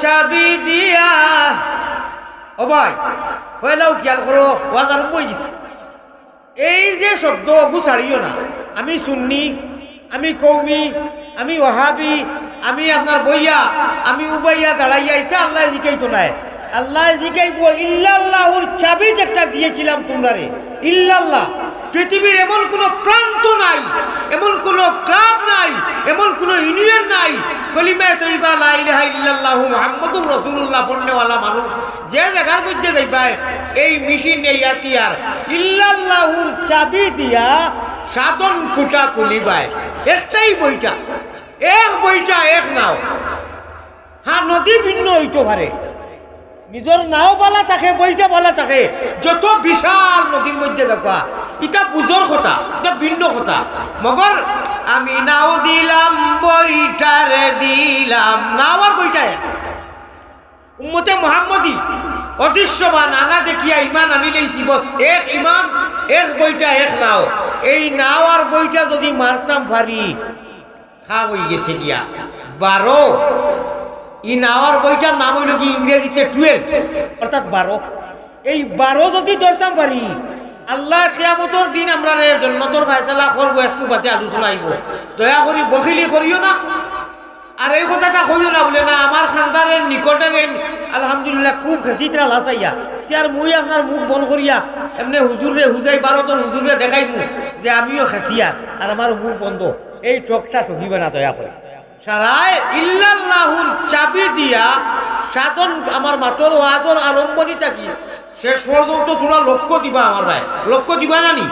চাবি দিয়া ও ভাই পয়লাও খেয়াল করো ওয়াজার বই দিছে এই যে শব্দ ছাড়িও না আমি সুন্নি আমি কৌমি আমি ওহাবি আমি আপনার বইয়া আমি উবাইয়া দাঁড়াইয়া এটা আল্লাহ জিকাইতো নাই আল্লাহ জিকাইব ইল্লাল্লাহুর চাবি যেটা দিয়েছিলাম তোমরা রে ইল্লাল্লাহ পৃথিবীর এমন কোন প্রান্ত নাই এমন কোন ক্লাব নাই এমন কোন ইউনিয়ন নাই কলিমা তৈবা লা ইলাহা ইল্লাল্লাহু মুহাম্মাদুর রাসূলুল্লাহ পড়নেওয়ালা মানুষ যে জায়গার মধ্যে যাইবাই এই মেশিন এই আতিয়ার ইল্লাল্লাহুর চাবি দিয়া সাধন কুটা খুলিবাই একটাই বইটা এক বইটা এক নাও হ্যাঁ নদী ভিন্ন হইতে পারে নিজের নাও বালা থাকে বইটা বালা থাকে যত বিশাল নদীর মধ্যে দেখা এটা বুঝর কথা এটা ভিন্ন কথা মগর আমি নাও দিলাম বইটার দিলাম নাও আর বইটা উম্মতে মুহাম্মদী অদৃশ্যমান আনা দেখিয়া ইমান আনিলেই বস এক ইমান এক বইটা এক নাও এই নাও আর বইটা যদি মারতাম পারি খা হয়ে গেছে গিয়া 12 ই নাওয়ার বইটার নাম হইল কি ইংরেজিতে 12 অর্থাৎ 12 এই 12 যদি ধরতাম পারি আল্লাহ কিয়ামতের দিন আমরা জান্নাতের ফয়সালা করব একটু বাদে আলোচনা আইব দয়া করি বখিলি করিও না আর এই কথাটা কইও না বলে না আমার খানদারের নিকটে আলহামদুলিল্লাহ খুব খেসিতরা লাসাইয়া তার মুই আপনার মুখ বন্ধ করিয়া এমনি হুজুরে হুজাই 12 জন হুজুরে দেখাইমু যে আমিও খেসিয়া আর আমার মুখ বন্ধ এই টকটা ঠকিবে না দয়া করে সারায় ইল্লাল্লাহুর চাবি দিয়া সাধন আমার মাতর ওয়াদর আরম্ভনি থাকি শেষ পর্যন্ত তোমরা লক্ষ্য দিবা আমার ভাই লক্ষ্য দিবা নানি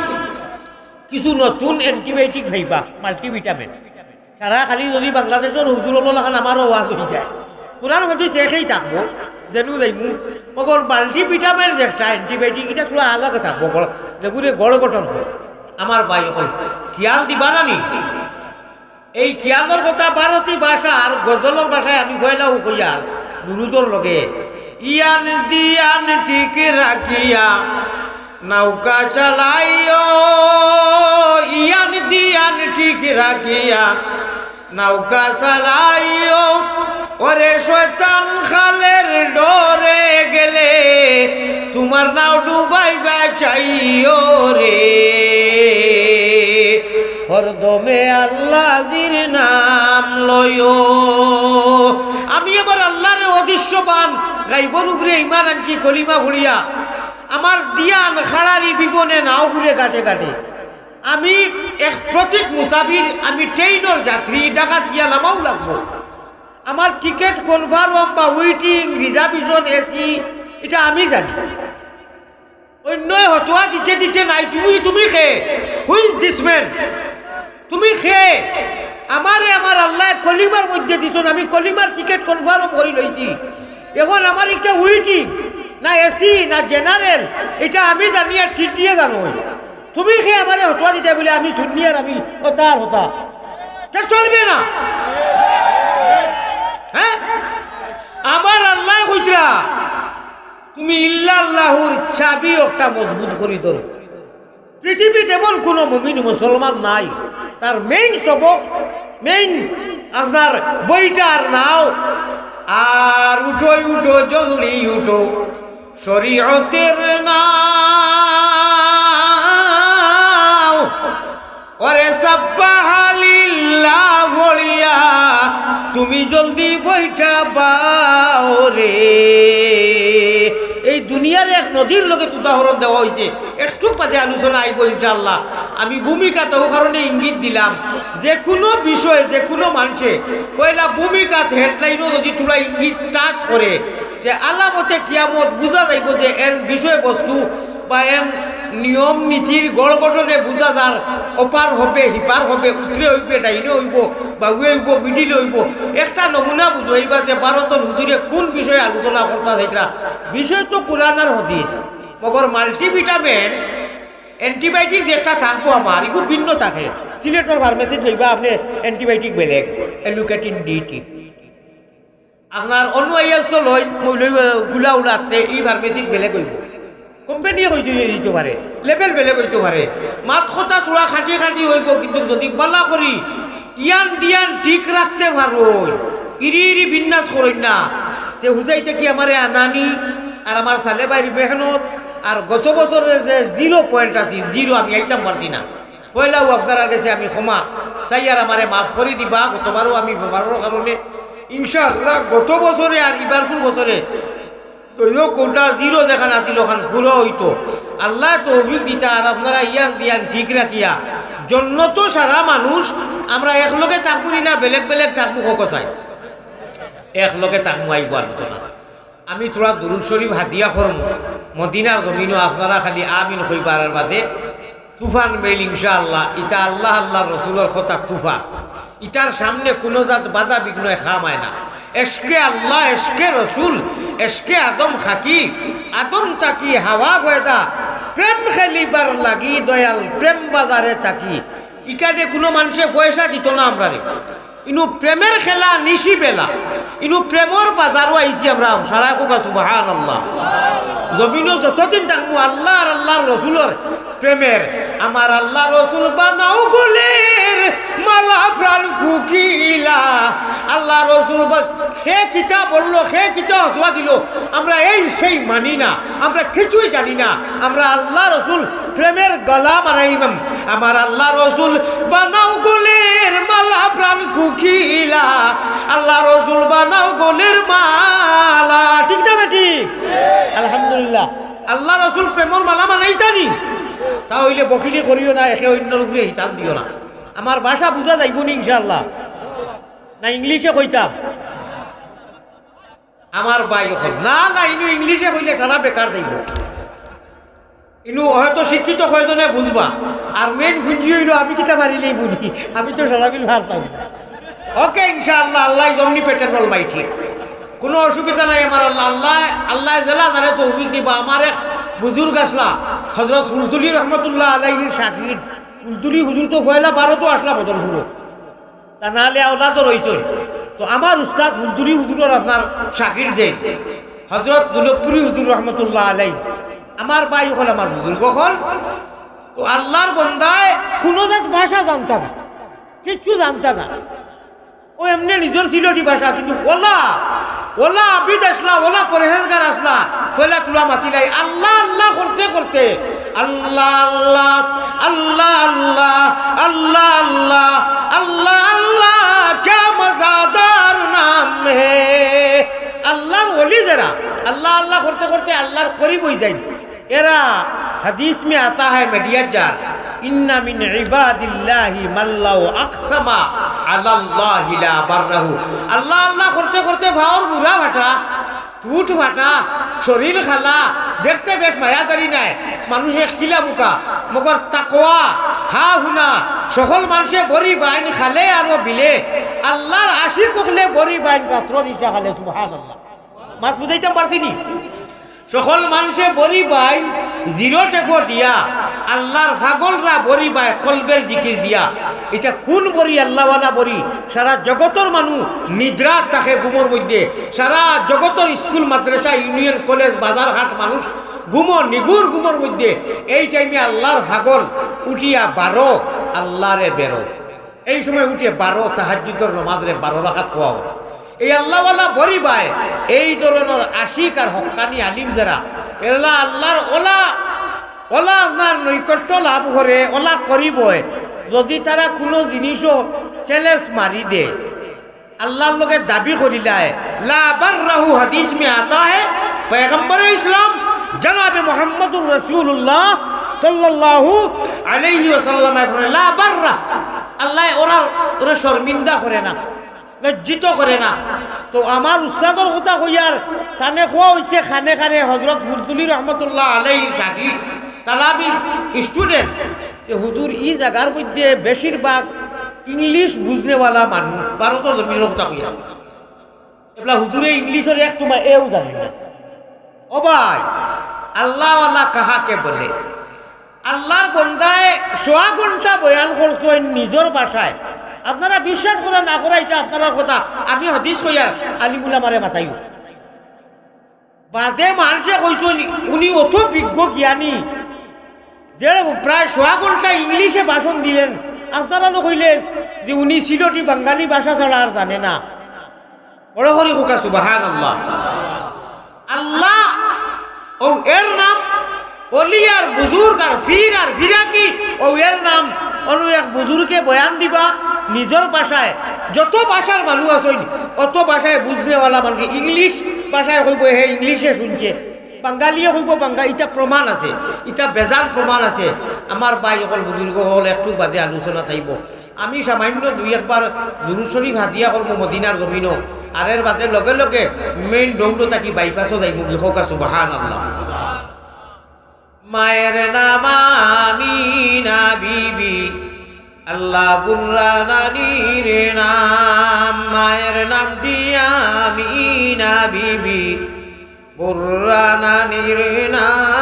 কিছু নতুন অ্যান্টিবায়োটিক খাইবা মাল্টিভিটামিন সারা খালি যদি বাংলাদেশের হুজুর লাগান আমারও ওয়াজ হয়ে যায় কোরআন হয়তো শেষেই থাকবো যেন যাইমু মগর মাল্টিভিটামিন যেটা অ্যান্টিবায়োটিক এটা তোরা আলাদা থাকবো যেগুলো গড় গঠন হয় আমার ভাই এখন খেয়াল দিবা নানি এই খেয়ালের কথা ভারতী ভাষা আর গজলের ভাষায় আমি কইলাও কইয়া দুরুদর লগে ইয়ান দিয়ান ঠিক রাখিয়া নৌকা চালাইও ইয়ান দিয়ান ঠিক রাখিয়া নৌকা চালাইও ওরে শয়তান খালের ডরে গেলে তোমার নাও ডুবাইবা চাইও রে হরদমে আল্লাহর নাম লয়ো আমি এবার আল্লাহর অদৃশ্যবান গাইবর উপরে ইমান আনছি কলিমা ভুড়িয়া আমার দিয়ান খাড়ারি বিবনে নাও ঘুরে কাটে কাটে আমি এক প্রতীক মুসাফির আমি ট্রেনের যাত্রী ঢাকা গিয়া নামাও লাগবো আমার টিকেট কনফার্ম বা ওয়েটিং রিজার্ভেশন এসি এটা আমি জানি অন্য হতোয়া দিতে দিতে নাই তুমি খে হুই ইজ দিস ম্যান তুমি খেয়ে আমারে আমার আল্লাহ কলিমার মধ্যে দিত আমি কলিমার টিকিট কনফার্ম করে লইছি এখন আমার একটা উইটিং না এসি না জেনারেল এটা আমি জানি আর ঠিক দিয়ে জানো তুমি খেয়ে আমারে হতোয়া দিতে বলে আমি দুনিয়ার আমি হতার হতা চলবে না হ্যাঁ আমার আল্লাহ কইতরা তুমি ইল্লাল্লাহুর চাবি একটা মজবুত করি ধরো পৃথিবীতে এমন কোনো মুমিন মুসলমান নাই তার মেইন সবক মেইন আপনার বইটার নাও আর উঠো উঠো জলদি উঠো শরীয়তের নাও ওরে সাব্বাহালিল্লাহ বলিয়া তুমি জলদি বইটা পাও রে এই দুনিয়ার এক নদীর লোকে উদাহরণ দেওয়া হয়েছে একটু পাতে আলোচনা আইব ইনশাআল্লাহ আমি ভূমিকা তো কারণে ইঙ্গিত দিলাম যে কোনো বিষয়ে যে কোনো মানুষে কইলা ভূমিকা হেডলাইনও যদি তোরা ইঙ্গিত টাচ করে যে আলামতে কিয়ামত বোঝা যাইব যে এর বিষয়বস্তু বা এর নিয়ম নীতির গড় গঠনে বোঝা যার অপার হবে হিপার হবে উতরে হইবে ডাইনে হইব বা উয়ে হইব মিডিলে হইব একটা নমুনা বুঝাইবা যে ভারতের হুজুরে কোন বিষয়ে আলোচনা করতে যাইরা বিষয় তো কোরআন আর হাদিস মগর মাল্টিভিটামিন অ্যান্টিবায়োটিক যেটা থাকবো আমার এগুলো ভিন্ন থাকে সিলেটের ফার্মেসিত লইবা আপনি অ্যান্টিবায়োটিক বেলেগ এলুকেটিন ডিটি আপনার অন্য আইএলসো লই গুলা উড়াতে এই ফার্মেসিত বেলেগ হইব কোম্পানিয়ে হইতে দিতে পারে লেভেল বেলেগ হইতে পারে মাত কথা তোরা খাটি খাটি হইব কিন্তু যদি পালা করি ইয়ান দিয়ান ঠিক রাখতে পারো ইরি ইরি বিন্যাস করেন না তে হুজাইতে কি আমারে আনানি আর আমার সালে বাইরি মেহনত আর গত বছরের যে 0 পয়েন্ট আছে 0 আমি আইতাম পারছি না পয়লাও আপনার কাছে আমি ক্ষমা চাই আর আমারে মাফ করে দিবা গতবারও আমি ব্যবহারের কারণে ইনশাআল্লাহ গত বছরে আর এবারপুর বছরে কোনটা 0 যেখানে আছিল ওখান পুরো হইতো আল্লাহ তৌফিক দিতা আর আপনারা ইয়ান দিয়ান ঠিক রাখিয়া জন্য তো সারা মানুষ আমরা একলগে থাকবো না বেলেগ বেলেগ থাকবো চাই একলগে থাকবো আইব আলোচনা আমি তোরা দুরুদ শরীফ হাদিয়া করম মদিনার জমিনও আপনারা খালি আমিন হইবার বাদে তুফান মেল ইনশাআল্লাহ ইটা আল্লাহ আল্লাহ রসুলের কথা তুফান ইটার সামনে কোনো জাত বাধা বিঘ্ন খামায় না এশকে আল্লাহ এশকে রসুল এশকে আদম খাকি আদম তাকি হাওয়া গয়দা প্রেম খেলিবার লাগি দয়াল প্রেম বাজারে তাকি ইকানে কোনো মানুষে পয়সা দিত না আমরা রে ইনু প্রেমের খেলা নিশি বেলা ইনু প্রেমর বাজারও আইছি আমরা সারা কোকা সুবহানাল্লাহ জমিনও যতদিন থাকবো আল্লাহ আর আল্লাহর রসুলের প্রেমের আমার আল্লাহ রসুল বানাও গোলের মালা প্রাণ কুকিলা আল্লাহ রসুল সে কিতা বললো সে কিতা হতোয়া দিল আমরা এই সেই মানি না আমরা কিছুই জানি না আমরা আল্লাহ রসুল প্রেমের গলা বানাইবাম আমার আল্লাহ রসুল বানাও গোলের মালা প্রাণ কুকিলা আল্লাহ রসুল বানাও গোলের মালা ঠিক না বেটি আলহামদুলিল্লাহ আল্লাহ রসুল প্রেমর মালা বানাই জানি তাহলে বকিলি করিও না একে অন্যর উপরে হিতান দিও না আমার ভাষা বুঝা যাইব নি ইনশাআল্লাহ না ইংলিশে কইতাম আমার ভাই না না ইনু ইংলিশে কইলে সারা বেকার যাইব ইনু হয়তো শিক্ষিত কয়জনে বুঝবা আর মেন বুঝি হইল আমি কিতা পারিলেই বুঝি আমি তো সারা বিল ভার চাই ওকে ইনশাআল্লাহ আল্লাহ জমনি পেটের বল ভাই ঠিক কোনো অসুবিধা নাই আমার আল্লাহ আল্লাহ আল্লাহ জেলা জানে তৌফিক দিবা আমার এক বুজুর্গ আসলা হযরত ফুলতুলি রহমতুল্লাহ আলাইহির শাকির ফুলতুলি হুজুর তো কয়লা 12 তো আসলা বদলপুর তা নাহলে আওলা তো রইছে তো আমার উস্তাদ ফুলতুলি হুজুরের আপনার শাকির যে হযরত দুলকপুরি হুজুর রহমতুল্লাহ আলাইহি আমার ভাই হল আমার বুজুর্গ হল তো আল্লাহর বান্দায় কোনো জাত ভাষা জানতা না কিচ্ছু জানতা না ও এমনি নিজের সিলটি ভাষা কিন্তু ওলা ওলা আবিদ আসলা ওলা পরেহেজগার আসলা পয়লা তুলা মাতিলাই আল্লাহ আল্লাহ করতে করতে আল্লাহ আল্লাহ আল্লাহ আল্লাহ আল্লাহ আল্লাহ আল্লাহ আল্লাহ क्या मज़ेदार नाम है আল্লাহর ওলি যারা আল্লাহ আল্লাহ করতে করতে আল্লাহর করিব হয়ে যায় এরা হাদিস में आता है मीडिया जार इन्ना मिन इबादिल्लाहि मल्लाउ अक़समा अल्लाहि ला बर्रहु अल्लाह अल्लाह करते करते भावर बुरा भाटा टूट भाटा शरीर खाला देखते बेश मायादारी নাই মানুষে খিলা মুকা মগর তাকওয়া হা হুনা সকল মানুষে বড়ি বাইন খালে আর বিলে আল্লাহর আশিক হলে বড়ি বাইন পাত্র নিশা খালে সুবহানাল্লাহ মাত বুঝাইতে পারছিনি সকল মানুষে বড়ি বাইন 0 টাকা দিয়া আল্লাহর পাগলরা বড়ি বাই কলবের জিকির দিয়া এটা কোন বড়ি আল্লাহওয়ালা বড়ি সারা জগতের মানুষ নিদ্রা থাকে ঘুমোর মধ্যে সারা জগতের স্কুল মাদ্রাসা ইউনিয়ন কলেজ বাজার হাট মানুষ ঘুমো নিগুর ঘুমোর মধ্যে এই টাইমে আল্লাহর পাগল উঠিয়া 12 আল্লাহরে বেরো এই সময় উঠে 12 তাহাজ্জুদের নামাজরে 12 রাকাত পড়া এই আল্লাহওয়ালা বড়ি বাই এই ধরনের আশিক আর হক্কানি আলিম যারা এরা আল্লাহর ওলা ওলা আপনার নৈকট্য লাভ করে ওলা করিব যদি তারা কোনো জিনিসও চ্যালেঞ্জ মারি দে আল্লাহর লগে দাবি করিলায় লা বাররাহু হাদিস में आता है पैगंबर इस्लाम जनाब मुहम्मदुर रसूलुल्लाह सल्लल्लाहु अलैहि वसल्लम ला बाररा আল্লাহ ওরা শর্মিন্দা করে না লজ্জিত করে না তো আমার উস্তাদর কথা কইয়ার কানে খোয়া হইছে খানে খানে হযরত ফুলতুলি রহমতুল্লাহ আলাইহি শাকির তালাবি স্টুডেন্ট যে হুজুর এই জায়গার মধ্যে বেশিরভাগ ইংলিশ বুঝনেওয়ালা মানুষ ভারতের জমিনের কথা কইয়া এবলা হুজুরে ইংলিশের এক তোমার এও জানি না ও ভাই আল্লাহওয়ালা কাহাকে বলে আল্লাহর বান্দায় 100 ঘন্টা বয়ান করছেন নিজের ভাষায় আপনারা বিশ্বাস করা না করা এটা আপনার কথা আমি হাদিস কইয়ার আলিমুল্লাহ মারে মাথাইও বাদে মানুষে কইছেন উনি অত বিজ্ঞ জ্ঞানী প্রায় 100 ঘন্টা ইংলিশে ভাষণ দিলেন আপনারা কইলেন যে উনি সিলটি বাঙালি ভাষা ছাড়া আর জানে না বড় হরি হুকা সুবহানাল্লাহ। আল্লাহ ও এর নাম অলি আর বুজুর্গ আর পীর আর ফিরাকি ও এর নাম অনু এক বুজুর্গে বয়ান দিবা নিজের ভাষায়। যত ভাষার মানুষ আছে অত ভাষায় বুঝনেওয়ালা মানুষ ইংলিশ ভাষায় কইব হে ইংলিশে শুনছে, বাঙালিও কইব বাঙালি। ইটা প্রমাণ আছে, ইটা বেজাল প্রমাণ আছে। আমার ভাই অকল বুজুর্গ হল একটু বাদে আলোচনা থাকব। আমি সামান্য দুই একবার দুরূদ শরীফ হাদিয়া করবো মদিনার জমিনও, আর এর বাদে লগে লগে মেইন ডৌটো থাকি বাইপাসও যাইব। হোকা সুবহানাল্লাহ। মায়ের নাম আমিনা বিবি, আল্লাহ বুর্রা নানির নাম। মায়ের নামটি আমিনা বিবি, বুর্রা নানির নাম।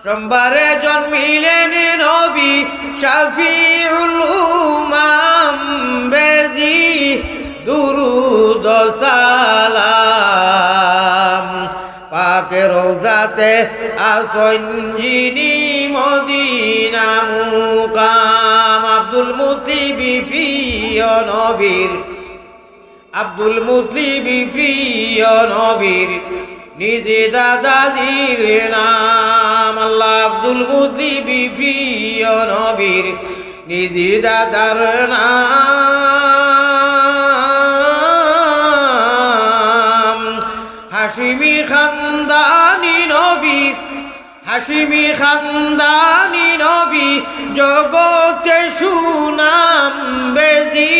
সোমবারে জন্মিলেন নবী শাফিউল উমাম, বেজি দুরুদ সালাম। পাকে রওজাতে আসন যিনি মদিনা মুকাম। আব্দুল মুত্তালিব প্রিয় নবীর, আব্দুল মুত্তালিব প্রিয় নবীর নিজে দাদাজির নাম। আল্লাহ আব্দুল মুত্তালিব প্রিয় নবীর নিজে দাদার নাম। হাশিমি খানদানি নবী, হাশিমি খানদানি নবী জগতে সুনাম, বেজি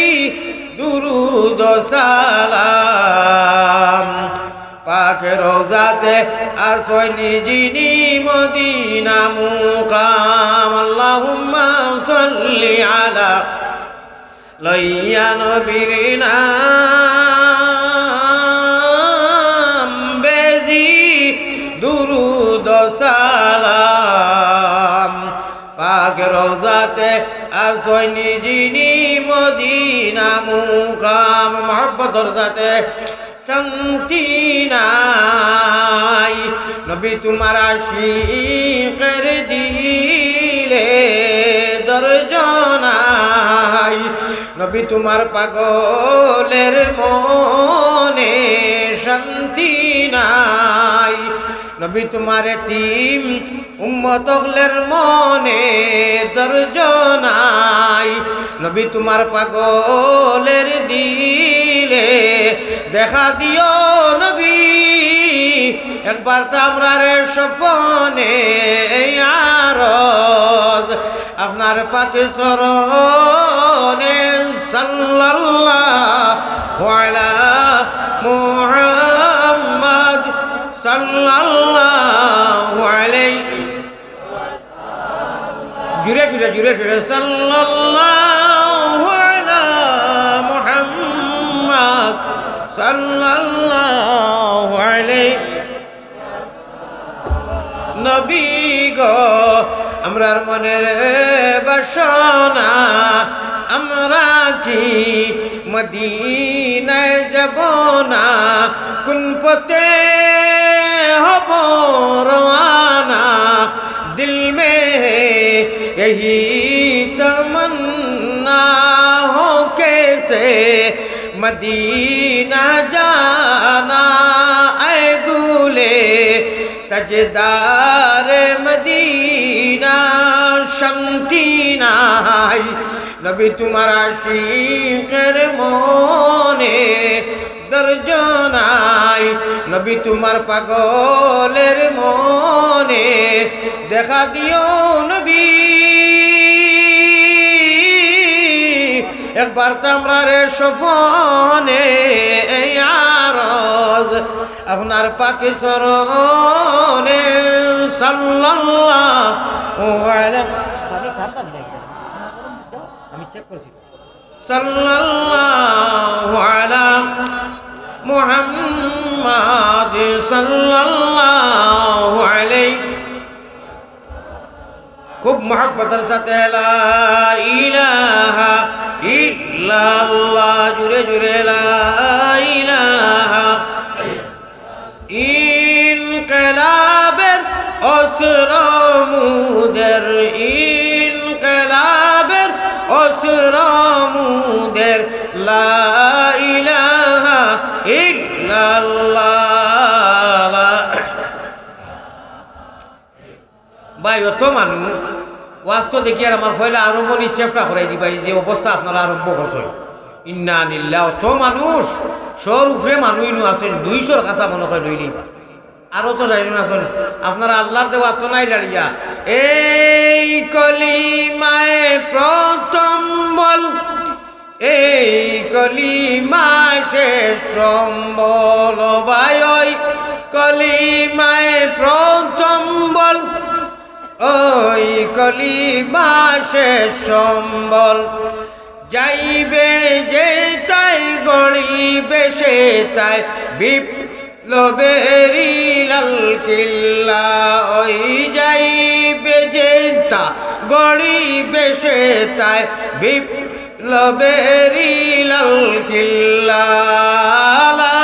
দুরুদ সালাম। পাকে রওজাতে আসনি যিনি মদিনা মুকাম। আল্লাহুম্মা সাল্লি আলা লইয়া নবীর নাম, বেজি দুরুদ সালাম। পাকে রওজাতে আসনি যিনি মদিনা মুকাম। মুহাব্বতের সাথে শান্তি নাই, নবী তোমার আশিকের দিলে দরজ নাই। নবী তোমার পাগলের মনে শান্তি নাই। নবী তোমার এতিম উম্মতগলের মনে দরজ নাই। নবী তোমার পাগলের দিলে দেখা দিও নবী, একবার তো আমরা রে স্বপনে আরজ আপনার পাকে চরণে। সাল্লাল্লাহু আলা মুহাম্মদ সাল্লাল্লাহু আলাইহি, জুড়ে জুড়ে জুড়ে জুড়ে সাল্লাল্লাহু আলা মুহাম্মদ সাল্লাল্লাহু আলাইহি। নবী গো আমরার মনের বাসনা, আমরা কি মদিনায় যাব না? কোন পথে হব রওয়ানা? দিল মে यही तमन्ना हो कैसे मदीना जाना। ऐ गुले तजदार मदीना शांति নাই। নবী তোমার আশিকের মনে দরজ নাই। নবী তোমার পাগলের মনে দেখা দিও নবী, একবার তো আমরা রে স্বপনে আরজ আপনার পাকে চরণে। সাল্লাল্লাহু আলাইহি, আমি চেক করছি। সাল্লাল্লাহু আলা মুহাম্মাদ সাল্লাল্লাহু আলাইহি। খুব মহব্বতের সাথে লা ইলাহা ইল্লাল্লাহ, জুড়ে জুড়ে লা ইলাহা। ইনকিলাবের অস্ত্র মুদের, ইনকিলাবের অসরমুদের লা ইলাহা ইল্লাল্লাহ। ভাই অত মানুষ ওয়াজ তো দেখি আর আমার ফয়লা আরম্ভ চেষ্টা করাই দিবা যে অবস্থা আপনারা আরম্ভ করতে ইন্না নিল্লাহ। অত মানুষ শোর উপরে মানুষই নু আছেন 200 কাছা মনে করে লইলেই আরো তো যাই না। আপনারা আল্লাহর দেওয়া তো নাই দাঁড়িয়া এই কলিমায় প্রথম বল, এই কলিমা শেষ সম্বল। ভাই ওই কলিমায় প্রথম বল, ওই কলিমা শেষ সম্বল। যাইবে যে তাই গড়িবে সে তাই বিপ্লবেরি লাল কিল্লা। ওই যাইবে যে তা গড়িবে সে তাই বিপ্লবেরি লাল কিল্লা। লা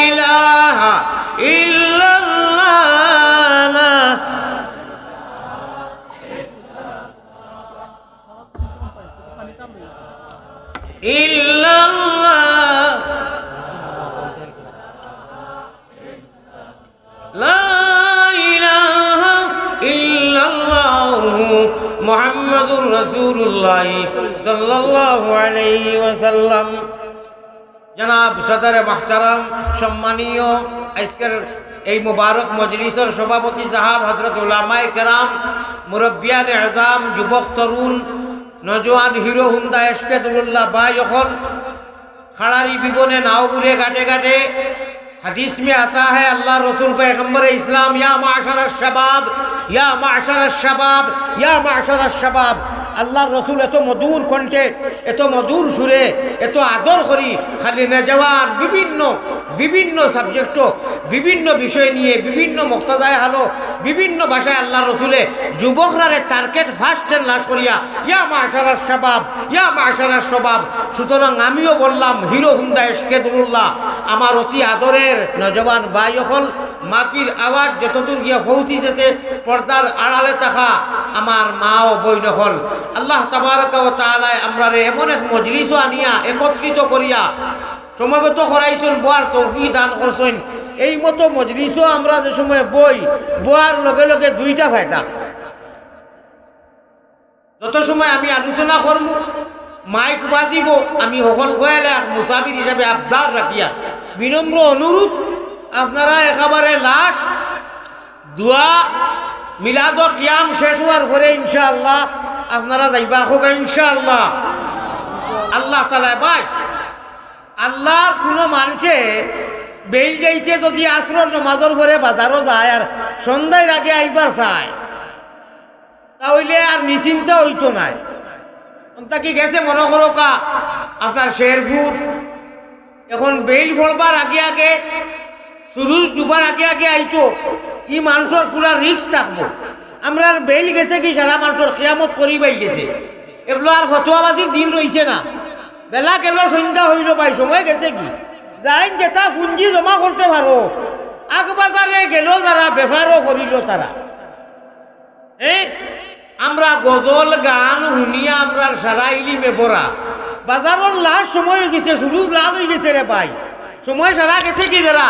ইলাহা ইল্লাল্লাহ। ইল্লাল্লাহ লা ইলাহা ইল্লাল্লাহু মুহাম্মাদুর রাসূলুল্লাহ সাল্লাল্লাহু আলাইহি ওয়াসাল্লাম। জনাব সদরে মুহতারাম, সম্মানীয় আজকের এই মুবারক মজলিসের সভাপতি সাহাব, হযরত উলামায়ে কেরাম, মুরব্বিয়ানে আযম, যুবক তরুণ, নজওয়ান, হিরো হুন্দা এশকেদুল্লাহ ভাই যখন খাড়ারি বিবনে नाव बुरे घाटे घाटे हदीस में आता है अल्लाह रसूल पैगंबर इस्लाम या माशर शबाब या माशर शबाब या माशर शबाब। আল্লাহ রসুল এত মধুর কণ্ঠে, এত মধুর সুরে, এত আদর করি খালি নজওয়ান বিভিন্ন বিভিন্ন সাবজেক্ট, বিভিন্ন বিষয় নিয়ে বিভিন্ন মকসাদায় হালো বিভিন্ন ভাষায় আল্লাহ রসুলে যুবকরারে টার্গেট ফার্স্ট লাশ করিয়া ইয়া মাশারাস শাবাব ইয়া মাশারাস শাবাব। সুতরাং আমিও বললাম হিরো হুন্দা এশকেদুল্লাহ আমার অতি আদরের নজওয়ান ভাই হল মাকির আওয়াজ যতদূর গিয়া পৌঁছি যেতে পর্দার আড়ালে থাকা আমার মা ও বইন হল আল্লাহ তাবারাকা ওয়া তাআলা আমরারে এমন এক মজলিসও আনিয়া একত্রিত করিয়া সমবেত করাইছেন, বোয়ার তৌফিক দান করছেন। এই মতো মজলিসও আমরা যে সময় বোয়ার লগে লগে দুইটা ফায়দা। যত সময় আমি আলোচনা করব মাইক বাজিব, আমি সকল গয়ালে মুসাফির হিসাবে আবদার রাখিয়া বিনম্র অনুরোধ আপনারা একেবারে লাশ দোয়া মিলাদ ও কিয়াম শেষ হওয়ার পরে ইনশাআল্লাহ আপনারা যাইবা হোক ইনশাআল্লাহ। আল্লাহ তাআলা ভাই আল্লাহর কোনো মানুষে বেল যাইতে যদি আসর নামাজের পরে বাজারও যায় আর সন্ধ্যার আগে আইবার চায় তাহলে আর নিশ্চিন্তা হইতো নাই। তা কি গেছে মনে করো কা আপনার শেরপুর এখন বেল ফলবার আগে আগে সুরুজ ডুবার আগে আগে আইতো ই মানুষের পুরা রিক্স থাকবো। আমরা বেল গেছে কি সারা মানুষের কিয়ামত করিবাই গেছে, এগুলো আর ফতোয়াবাজির দিন রয়েছে না। বেলা গেল সন্ধ্যা হইল ভাই, সময় গেছে কি যাই যেটা পুঞ্জি জমা করতে পারো আগ বাজারে গেল যারা বেপারও করিল তারা। আমরা গজল গান শুনিয়া আমরা সারা ইলিমে পড়া বাজারের লাস্ট সময় হয়ে গেছে, সুরুজ লাল হয়ে গেছে রে ভাই, সময় সারা গেছে কি যারা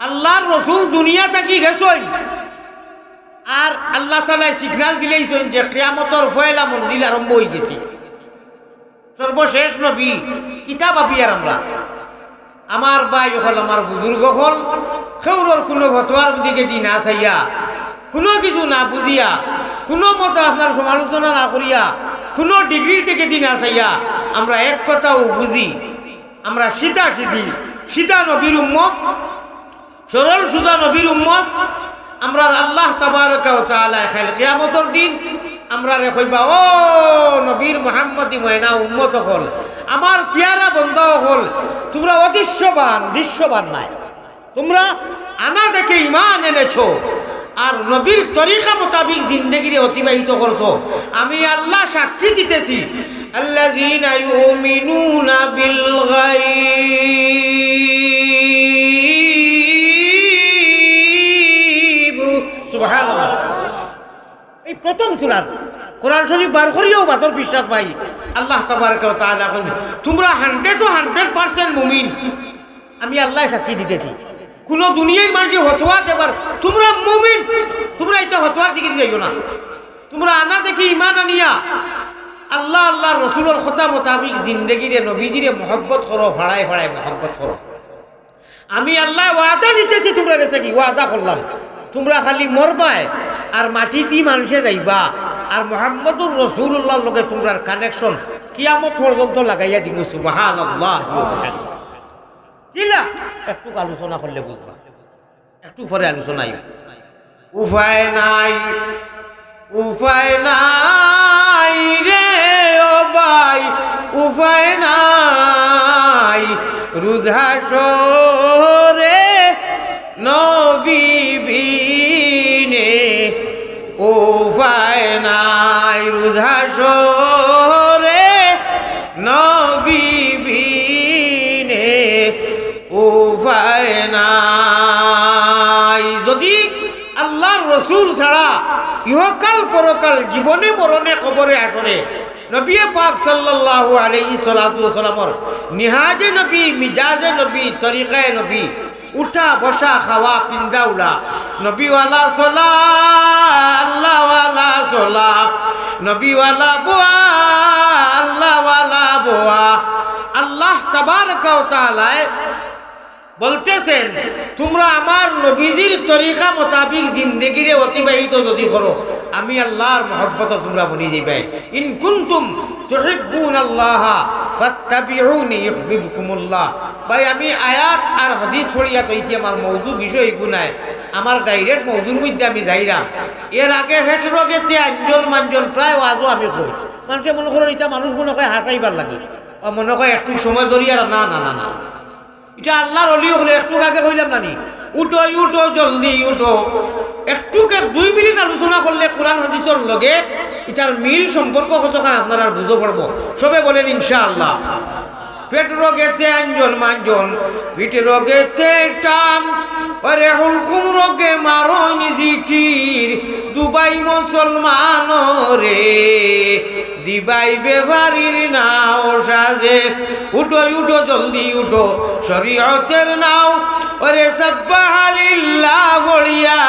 আল্লাহর রসুল দুনিয়া থাকি গেছেন আর আল্লাহ তাআলা সিগন্যাল দিলেইছেন যে কিয়ামতের পয়লা মঞ্জিল আরম্ভ হয়ে গেছে। সর্বশেষ নবী কিতাব আবি আর আমরা আমার ভাই হল আমার বুজুর্গ হল কেউর কোনো ফতোয়ার দিকে দি না চাইয়া কোনো কিছু না বুঝিয়া কোনো মতো আপনার সমালোচনা না করিয়া কোনো ডিগ্রির দিকে দি না চাইয়া আমরা এক কথাও বুঝি, আমরা সীতা নবীর উম্মত, সরল সুদা নবীর উম্মত। আমরা আল্লাহ তাবারকা ওয়া তাআলা কিয়ামতের দিন আমরা রে কইবা ও নবীর মুহাম্মদী ময়না উম্মত হল আমার পিয়ারা বন্ধা হল তোমরা দৃশ্যবান নাই, তোমরা আনা দেখে ঈমান এনেছো আর নবীর তরিকা মোতাবিক জিন্দেগিরে অতিবাহিত করছো। আমি আল্লাহ সাক্ষী দিতেছি আল্লাযীনা ইউমিনুনা বিল গায়ব। সুবহানাল্লাহ। এই প্রথম সূরা কোরআন শরীফ বার করিও বাতর বিশ্বাস পাই আল্লাহ তাবারক ওয়া তাআলা তোমরা 100% মুমিন আমি আল্লাহ সাক্ষী দিতেছি কোন দুনিয়ার মানুষ হতোয়া দেবার তোমরা মুমিন তোমরা এটা হতোয়ার দিকে যাইও না তোমরা আনা দেখি ঈমান আনিয়া আল্লাহ আল্লাহ রাসূলের কথা মোতাবেক জিন্দেগিরে নবীজিরে মহব্বত করো ফাড়ায় ফাড়ায় মহব্বত করো আমি আল্লাহ ওয়াদা দিতেছি তোমরা কাছে কি ওয়াদা করলাম তোমরা খালি মরবায় আর মাটিতে মানুষে যাইবা আর মুহাম্মদুর রাসূলুল্লাহর লগে তোমরার কানেকশন কিয়ামত পর্যন্ত লাগাইয়া দিব সুবহানাল্লাহ কিলা একটু আলোচনা করলে বুঝবা একটু পরে আলোচনা উপায় নাই রে ও ভাই উপায় নাই রুজহাসরে নবী বিনে উপায় নাই রুজহাসরে নবী বিনে উপায় নাই যদি আল্লাহর রাসূল ছাড়া ইহকাল পরকাল জীবনে মরণে কবরে আসরে নবী পাক সাল্লাল্লাহু আলাইহি সাল্লাতু ওয়াসাল্লামর নিহাজে নবী মিজাজে নবী তরিকায়ে নবী উঠা বসা খাওয়া পিন্দা উড়া নবীওয়ালা সোলা আল্লাহওয়ালা সোলা নবীওয়ালা বোয়া আল্লাহওয়ালা বোয়া আল্লাহ তাবারক ওয়া তাআলা বলতেছেন তোমরা আমার নবীজির তরিকা মোতাবিক জিন্দেগিরে অতিবাহিত যদি করো আমি আল্লাহর মহব্বত তোমরা বনি যাবে ইন কুনতুম তুহিব্বুনাল্লাহ ফাত্তাবিউনি ইউহিব্বুকুমুল্লাহ ভাই আমি আয়াত আর হাদিস পড়িয়া কইছি আমার মওযু বিষয় গুনায় আমার ডাইরেক্ট মওযুর মধ্যে আমি যাইরা এর আগে হেট রোগেতে আঞ্জন মানজন প্রায় ওয়াজও আমি কই মানুষে মনে করেন এটা মানুষ মনে হয় হাসাইবার লাগে মনে হয় একটু সময় ধরিয়া না না না না এটা আল্লাহর ওলি হলে একটু আগে কইলাম নানি উঠো উঠো জলদি উঠো একটুকে 2 মিনিট আলোচনা করলে কোরআন হাদিসের লগে এটার মিল সম্পর্ক কতখানি আপনারা বুঝতে পারবো সবে বলেন ইনশাআল্লাহ পেট রোগেতে আঞ্জন মাঞ্জন পিঠ রোগেতে টান আরে হুলকুম রোগে মারো জিকির দুবাই মুসলমান রে দিবাই বেভারির নাও সাজে উঠো উঠো জলদি উঠো শরীয়তের নাও ওরে সাব্বাহালিল্লাহ বলিয়া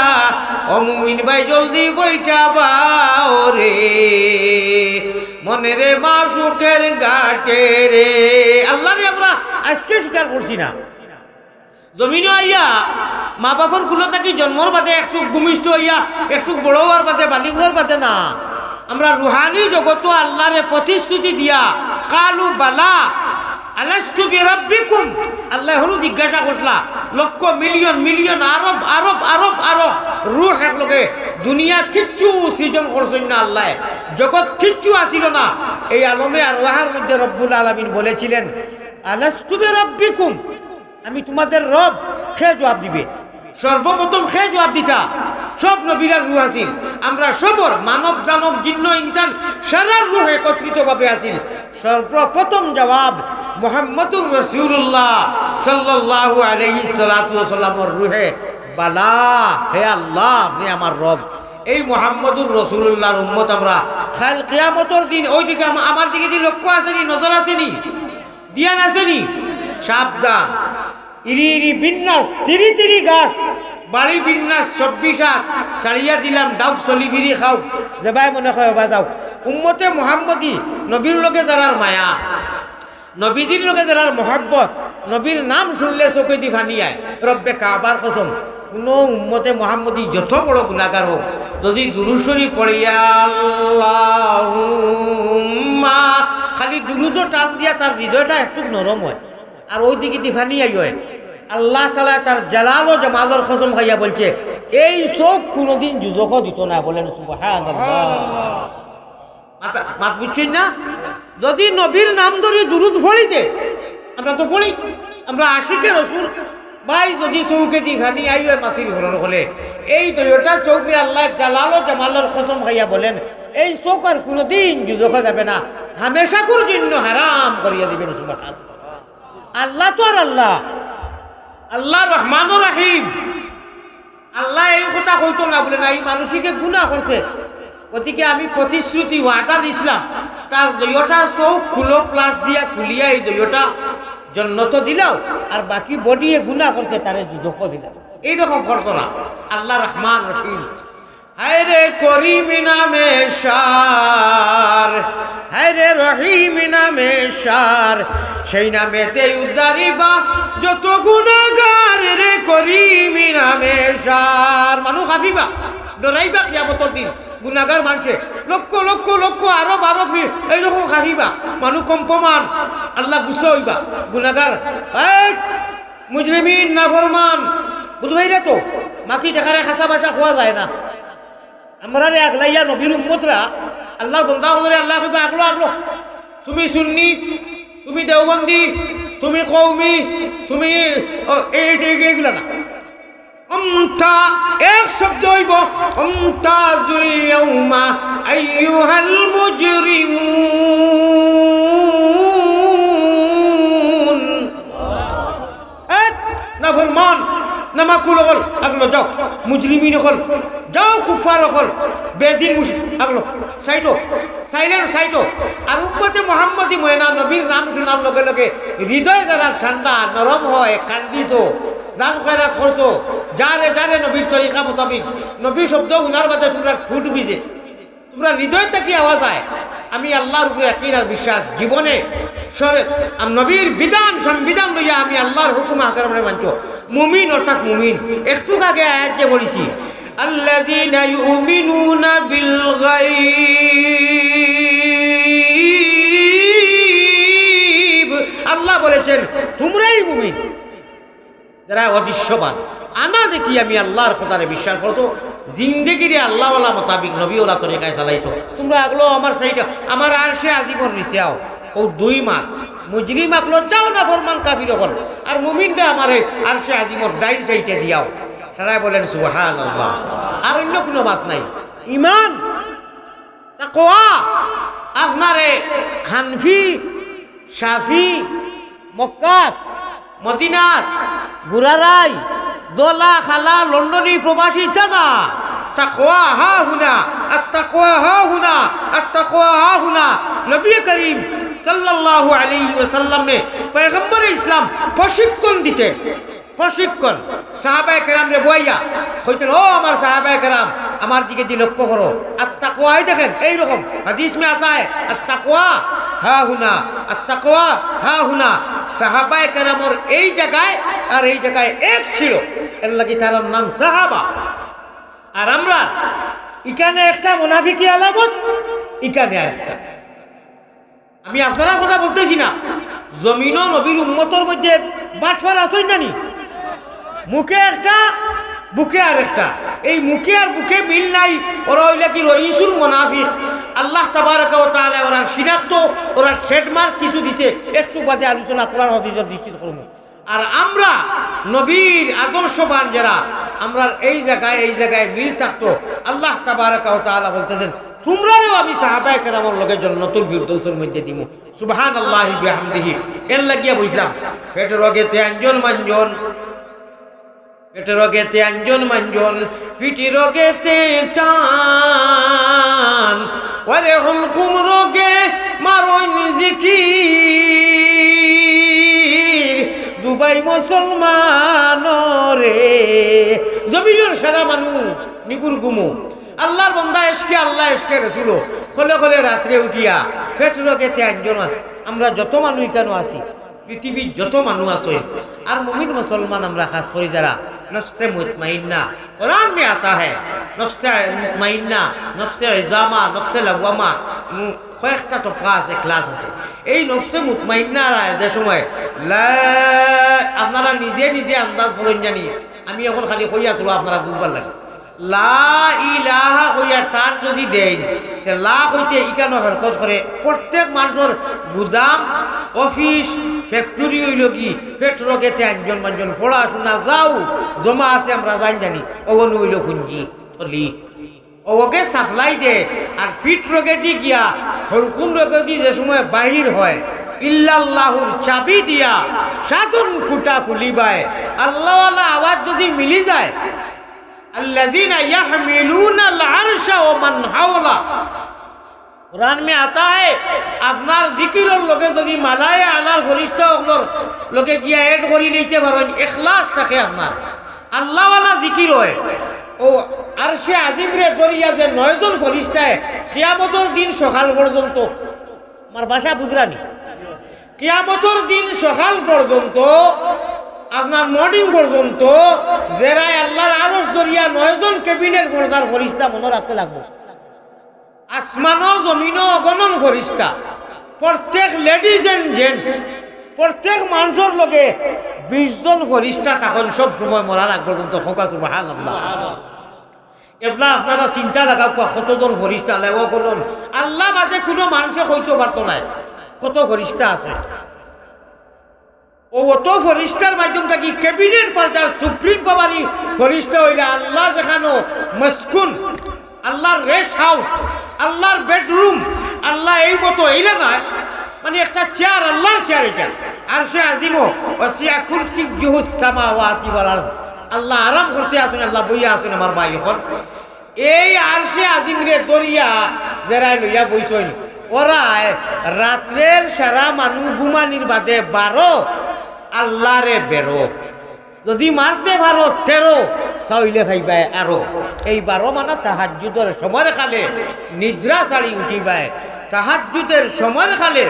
ও মুমিন ভাই জলদি বইটা বাও রে মনে রে মাসুকের ঘাটে রে আল্লাহ রে আমরা আজকে স্বীকার করছি না জমিনে আইয়া মা বাবার গুলো থাকি জন্মর বাদে একটু ভূমিষ্ঠ হইয়া একটু বড় হওয়ার বাদে বালিক হওয়ার বাদে না আমরা রুহানি জগত আল্লাহরে প্রতিশ্রুতি দিয়া কালু বালা আলাস্তু বিরাব্বিকুম আল্লাহ হলো জিজ্ঞাসা করলা লক্ষ মিলিয়ন মিলিয়ন আরব আরব আরব আরব রূহ একলগে দুনিয়া কিচ্ছু সৃজন করছেন না আল্লাহ জগৎ কিচ্ছু আসিল না এই আলমে আরওয়াহের মধ্যে রব্বুল আলামিন বলেছিলেন আলাস্তু বিরাব্বিকুম আমি তোমাদের রব সে জবাব দিবে সর্বপ্রথম সে জবাব দিতা সব নবীরা রূহ আসিল আমরা সবর মানব দানব জিন্ন ইনসান সারা রূহ একত্রিতভাবে আসিল সর্বপ্রথম জবাব মুহাম্মদুর রাসূলুল্লাহ সাল্লাল্লাহু আলাইহি সাল্লাতু ওয়াসাল্লামর রূহে বালা হে আল্লাহ আপনি আমার রব এই মুহাম্মদুর রাসূলুল্লাহর উম্মত আমরা কাল কিয়ামতের দিন ওই দিকে আমার দিকে কি লক্ষ্য আসেনি নজর আসেনি ধ্যান আসেনি সাবধান ইরি ইরি বিন্যাস তিরি তিরি গাছ বাড়ি বিন্যাস 26 হাত ছাড়িয়া দিলাম ডাউক চলি ফিরি খাও যে ভাই মনে হয় বাজাও উম্মতে মুহাম্মদি নবীর লগে যারার মায়া নবীজির লগে যারার মহব্বত নবীর নাম শুনলে চোখে দি ভানি আয় রব্বে কাবার কসম কোন উম্মতে মুহাম্মদি যত বড় গুনাহগার হোক যদি দুরূদ শরীফ পড়িয়া আল্লাহুম্মা খালি দুরূদ টান দিয়া তার হৃদয়টা একটু নরম হয় আর ওই দিকে দিফানি আই হয় আল্লাহ তাআলা তার জালাল ও জামালের কসম খাইয়া বলছে এই চোখ কোনোদিন যুজক দিত না বলেন সুবহানাল্লাহ মাত বুঝছেন না যদি নবীর নাম ধরে দুরূদ পড়িতে আমরা তো পড়ি আমরা আশিকে রাসূল ভাই যদি চৌকে দিফানি আই হয় মাসির হরণ হলে এই দুইটা চৌকে আল্লাহ জালাল ও জামালের কসম খাইয়া বলেন এই চোখ আর কোনোদিন যুজক যাবে না হামেশাকুর জন্য হারাম করিয়া দিবেন সুবহানাল্লাহ আল্লাহ তো আর আল্লাহ আল্লাহ রহমান ও রাহিম আল্লাহ এই কথা কইতো না বলে না এই মানুষকে গুনাহ করছে ওদিকে আমি প্রতিশ্রুতি ওয়াদা দিছিলাম তার দইটা চোখ খুলো প্লাস দিয়া খুলিয়া এই দইটা জন্নত দিলাও আর বাকি বডিয়ে গুনাহ করতে তারে দুঃখ দিলাম এইরকম করতো না আল্লাহ রহমান রহিম হায়রে করিম নামে সার হায়রে রহিম নামে সার সেই নামেতে উদ্ধারিবা যত গুনাহগার রে করিম নামে সার মানুষ হাসিবা ডরাইবা কিয়ামতের দিন গুনাহগার মানুষে লক্ষ লক্ষ লক্ষ আরব আরব এইরকম হাসিবা মানুষ কম্পমান আল্লাহ গুসা হইবা গুনাহগার মুজরিমিন নাফরমান বুঝবাইরা তো মাকি দেখারে খাসা বাসা খোয়া যায় না আমরা আগলাইয়া নবীর উম্মতরা আল্লাহ বন্দা হলে আল্লাহ কইবা আগলো আগলো তুমি সুন্নি তুমি দেওবন্দি তুমি কওমি তুমি এইগুলা না আমতা এক শব্দ হইব আমতাজুল ইয়াউমা আইয়ুহাল মুজরিমুন নাফরমান নামাকুল হল আগলো যাও মুজরিমিন হল যাও কুফার হল বেদিন মুশরিক আগলো সাইটো সাইলেন সাইটো আর উম্মতে মুহাম্মদি ময়না নবীর নাম শোনার লগে লগে হৃদয় যারা ঠান্ডা নরম হয় কান্দিছো দান খয়রাত করছো যারে যারে নবীর তরিকা মোতাবিক নবী শব্দ উনার বাদে তোমরা ঠুট বিজে তোমরা হৃদয় থেকে আওয়াজ হয় আমি আল্লাহর উপরে ইয়াকিন আর বিশ্বাস জীবনে নবীর বিধান সংবিধান লইয়া আমি আল্লাহর হুকুম আকারে মানছো মুমিন অর্থাৎ মুমিন একটু আগে আয়াত যে বলেছি আল্লাযীনা ইউমিনুনা বিল গায়ব আল্লাহ বলেছেন তোমরাই মুমিন যারা অদৃশ্যবান আনা দেখি আমি আল্লাহর কথারে বিশ্বাস করছো জিন্দেগিরে আল্লাহওয়ালা মোতাবিক নবীওয়ালা তরিকায় চালাইছো তোমরা আগলো আমার সাইডে আমার আরশে আজিমর নিচে আও ও 2 মাস মুজরিম আকলো যাও না ফরমান কাফির হল আর মুমিনটা আমারে আরশে আজিমর ডাইন সাইডে দিয়াও সবাই বলেন সুবহানাল্লাহ আর অন্য কোনো বাত নাই ঈমান তাকওয়া আপনারে হানফি শাফি মক্কাত মদিনাত গুরারাই দোলা খালা লন্ডনী প্রবাসী না তাকওয়া হা হুনা আত-তাকওয়া হা হুনা আত-তাকওয়া হা হুনা নবী করিম সাল্লাল্লাহু আলাইহি ওয়াসাল্লাম ने पैगंबर ইসলাম প্রশিক্ষণ দিতেন প্রশিক্ষণ সাহাবায়ে কেরাম রে বইয়া কইতেন ও আমার সাহাবায়ে কেরাম আমার দিকে দি লক্ষ্য করো আত-তাকওয়া দেখেন এই রকম হাদিস মে आता है আত-তাকওয়া হা হুনা আত-তাকওয়া হা হুনা সাহাবায়ে কেরামর এই জায়গায় আর এই জায়গায় এক ছিল এর লাগি তার নাম সাহাবা আর আমরা এখানে একটা মুনাফিকি আলামত এখানে একটা আমি আপনারা কথা বলতেছি না জমিনও নবীর উম্মতের মধ্যে বাটফার আছেন জানি মুখে একটা বুকে আর একটা এই মুখে আর বুকে মিল নাই ওরা হইলা কি রইসুল মুনাফিক আল্লাহ তাবারক ওয়া তাআলা ওরা শিনাক্ত ওরা ট্রেডমার্ক কিছু দিছে একটু বাদে আলোচনা কোরআন হাদিসের দৃষ্টিতে করব আর আমরা নবীর আদর্শবান যারা আমরা এই জায়গায় মিল থাকতো আল্লাহ তাবারক ওয়া তাআলা বলতেছেন তোমরাও আমি সাহাবায়ে কেরামের লগে জান্নাতুল ফিরদাউসের মধ্যে দিমু সুবহানাল্লাহি বিহামদিহি এর লাগিয়া বুঝলাম পেটের রোগেতে আঞ্জন মানজন পেটের রোগেতে আঞ্জন মানজন পিটি রোগেতে টান ওরে হুলকুম রোগে মারণ জিকির দুবাই মুসলমান রে জমিনের সারা মানুষ নিগুর গুমু আল্লাহর বান্দা এসকে আল্লাহ এসকে রাসূল খলে খলে রাত্রে উঠিয়া পেট রোগেতে আঞ্জন আমরা যত মানুষ কেন আছি পৃথিবীর যত মানুষ আছে আর মুমিন মুসলমান আমরা খাস করি যারা नफ्से मुतमइन्ना कुरान में आता है नफ्से मुतमइन्ना नफ्से इजामा नफ्से लवामा কয়েকটা তো ক্লাস আছে এই নফসে মুতমাইন্না যে সময় আপনারা নিজে নিজে আন্দাজ করেন জানি আমি এখন খালি কইয়া তুলো আপনারা বুঝবার লাগে লা ইলাহা কইয়া টান যদি দেন লা কইতে ইকানো হরকত করে প্রত্যেক মানুষের গুদাম অফিস ফ্যাক্টরি হইল কি পেট্রোগেতে একজন মানুষজন পড়াশোনা যাও জমা আছে আমরা জানি ওগনু হইল খুঞ্জি থলি ওকে সাপ্লাই দে আর ফিট রোগে দি গিয়া হলকুম রোগে দি যে সময় বাহির হয় ইল্লাল্লাহুর চাবি দিয়া সাধন কুটা খুলিবায় আল্লাহওয়ালা আওয়াজ যদি মিলি যায় अल्लज़ीना यहमिलूनल अर्शा व मन हौला। कुरान में आता है আপনার জিকিরের লগে যদি মালায়ে আলার ফরিশতা ওগুলোর লগে গিয়া এড করি লইতে পারেন, ইখলাস থাকে আপনার, আল্লাহ ওয়ালা জিকির হয়, ও আরশে আজিম রে দরিয়া যে 9 জন ফরিশতায় কিয়ামতের দিন সকাল পর্যন্ত, আমার ভাষা বুঝরানি, কিয়ামতের দিন সকাল পর্যন্ত আপনার মর্নিং পর্যন্ত যারা আল্লাহর আরশ দরিয়া 9 জন ক্যাবিনেট পর্দার ফরিশতা মনে রাখতে লাগবে। আসমানো জমিনো অগণন ফরিশতা, প্রত্যেক লেডিজ এন্ড জেন্টস, প্রত্যেক মানুষের লগে 20 জন ফরিশতা তখন সব সময় মরার আগ পর্যন্ত। হোকা সুবহানাল্লাহ। এবলা আপনারা চিন্তা রাখা কতজন ফরিশতা লেও করলেন, আল্লাহ মাঝে কোনো মানুষে হইতে পারতো না কত ফরিশতা আছে। ও অত ফরিশতার মাধ্যম থাকি ক্যাবিনেট পর্যায়ে সুপ্রিম পাওয়ারি ফরিশতা হইলে আল্লাহ দেখানো মসকুন, আল্লাহর রেস্ট হাউস, আল্লাহর বেডরুম, আল্লাহ এই মতো এইলে নয়, মানে একটা চেয়ার, আল্লাহর চেয়ার এটা। আরশে আজিমও ওয়াসিআ কুরসিয়্যুহুস সামাওয়াতি ওয়াল আরদ। আল্লাহ আরাম করতে আছেন, আল্লাহ বইয়া আছেন আমার ভাই। এখন এই আরশে আজিম রে দরিয়া যারা লইয়া বইছেন, ওরা রাত্রের সারা মানুষ ঘুমানির বাদে 12 আল্লাহরে বেরো, যদি মারতে পারো 13 তাহলে ভাইবাই আরো। এই 12 মানে তাহাজ্জুদের সময় খালে নিদ্রা ছাড়ি উঠিবাই, তাহাজ্জুদের সময় খালে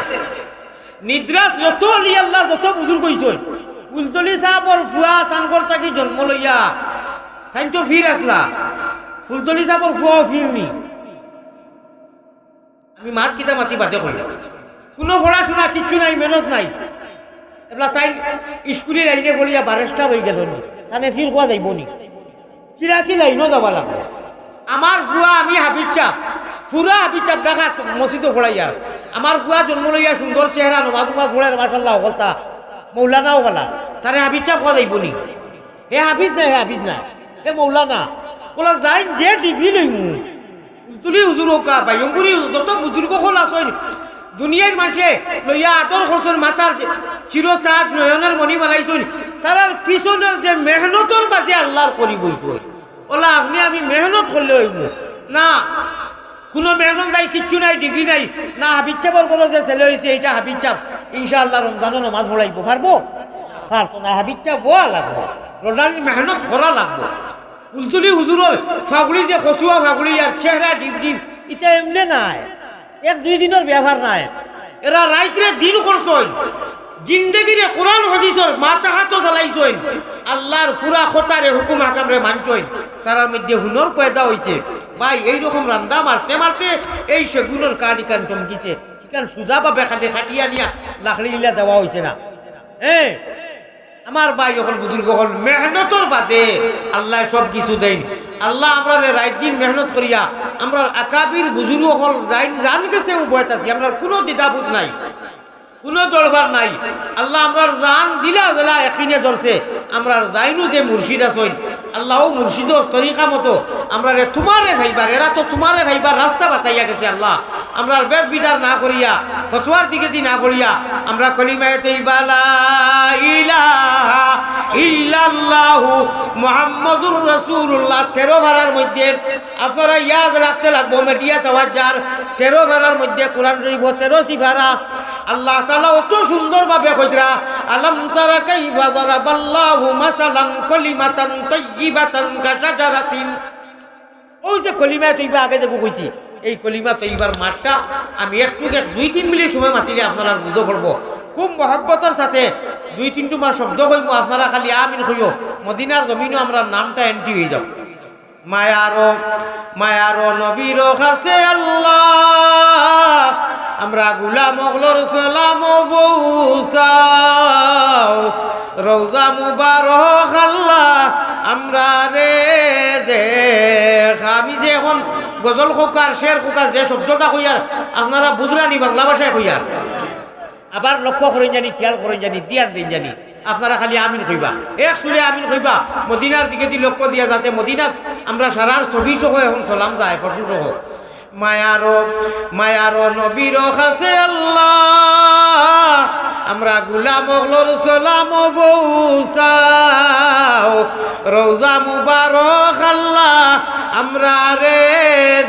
নিদ্রা যত আলি আল্লাহ যত বুজুর্গ হইছেন, ফুলতলি সাহাবর ফুয়া তানগর থাকি জন্ম লইয়া তাই তো ফির আসলা, ফুলতলি সাহাবর ফুয়াও ফিরনি। আমি মাত কিতা মাতি বাদে কই, কোনো পড়াশোনা কিচ্ছু নাই, মেহনত নাই, এবার তাই স্কুলের লাইনে পড়িয়া বারেস্টার হয়ে গেল নি, তাহলে ফির কোয়া যাইব নি, কিরা কি লাইনও যাবা লাগবে। আমার ফুয়া, আমি হাবিজ চাপ, পুরা হাবিজ চাপ দেখা মসজিদে পড়াইয়ার। আমার ফুয়া জন্ম লইয়া সুন্দর চেহারা, নমাজ উমাজ পড়ার মাশাআল্লাহ হলতা, মৌলানাও বলা, তারে হাবিজ চাপ কোয়া যাইব নি। হে হাবিজ নাই, হে হাবিজ নাই, হে মৌলানা বলা যাই যে ডিগ্রি লইমু তুলি হুজুর হোকা বাইঙ্গুরি যত বুজুর্গ হল আসেন দুনিয়ার মানুষে লইয়া আদর করছেন, মাথার চিরতাজ নয়নের মণি বানাইছেন, তার পিছনের যে মেহনতর বাদে আল্লাহর করি বইছেন। ওলা আপনি আমি মেহনত করলে হইব না, কোনো মেহনত নাই, কিচ্ছু নাই, ডিগ্রি নাই, না হাবিজ চাপর করো যে ছেলে হয়েছে এইটা হাবিজ চাপ, ইনশাআল্লাহ রমজানও নামাজ পড়াইব পারবো? পারতো না। হাবিজ চাপ বোয়া লাগবো, রোজানি মেহনত করা লাগবো। ফুলতুলি হুজুরের ফাগুড়ি যে কচুয়া ফাগুড়ি আর চেহারা ডিপ ডিপ, এটা এমনি নাই, 1-2 দিনের ব্যবহার নাই। এরা রাইতে দিন করছেন, জিন্দগিরে কোরআন হাদিসের মাথা হাতও চালাইছেন, আল্লাহর পুরা খতারে হুকুম হাকামরে মানছেন, তার মধ্যে হুনর পয়দা হয়েছে। ভাই এইরকম রান্দা মারতে মারতে এই সেগুনের কান ইকান চমকিছে, ইকান সুজা বা বেখাতে খাটিয়া নিয়া লাখড়ি লিলা দেওয়া হয়েছে না। হ্যাঁ আমার ভাই যখন বুজুর্গ হল মেহনতর বাদে আল্লাহ সব কিছু দেন। আল্লাহ আমরা রাত দিন মেহনত করিয়া আমরা আকাবির বুজুর্গ হল জান গেছে উভয় আছি, আমরা কোনো দ্বিধাবোধ নাই, কোনো দরবার নাই। আল্লাহ আমরা জান দিলা জেলা এখিনে ধরছে, আমরা যাইনু যে মুর্শিদ আছেন, আল্লাহ মুর্শিদর তরিকা মতো আমরা তোমারে ভাইবার, এরা তো তোমারে ভাইবার রাস্তা বাতাইয়া গেছে। আল্লাহ আমরা বেদ বিধার না করিয়া ফতোয়ার দিকে দি না করিয়া আমরা কলিমায়ে তাইয়্যিবা লা ইলাহা ইল্লাল্লাহু মুহাম্মাদুর রাসূলুল্লাহ 13 ভাড়ার মধ্যে আপনারা ইয়াদ রাখতে লাগবো। মিডিয়া তাওয়াজ্জার 13 ভাড়ার মধ্যে কোরআন শরীফ 13 সিফারা আল্লাহ তাআলা অত সুন্দরভাবে কইরা, আলাম তারা কাইফা যারাবাল্লাহু মাসালান কালিমাতান তাইয়্যিবাতান কাশাজারাতিন। ওই যে কলিমা তাইয়্যিবা আগে যে কইছি, এই কলিমা তাইয়্যিবার মাঠটা আমি একটু 2-3 মিনিট সময় মাতিলে আপনারা বুঝতে পারবো। খুব মহব্বতের সাথে 2-3 মাস শব্দ কইমু, আপনারা খালি আমিন কইও, মদিনার জমিনও আমরা নামটা এন্ট্রি হয়ে যাব। মায়ারো নবীর কাছে আল্লাহ আমরা গুলাম ওগলোর সালাম পৌঁছাও, রওজা মুবারক আল্লাহ আমরা রে দেখ। আমি যে এখন গজল খোকার শের খোকার যে শব্দটা কইয়ার আপনারা বুঝরানি বাংলা ভাষায় কইয়ার, আবার লক্ষ্য করেন জানি, খেয়াল করেন জানি, দিয়ার দিন জানি, আপনারা খালি আমিন কইবা, এক সুরে আমিন কইবা, মদিনার দিকে দি লক্ষ্য দিয়া, যাতে মদিনার আমরা সারার ছবি সহ এখন সালাম যায় ফটো সহ। মায়ারো নবীর কাছে আল্লাহ আমরা গুলাম ওগলোর সালাম বউসাও রোজা মুবারক আল্লাহ আমরা রে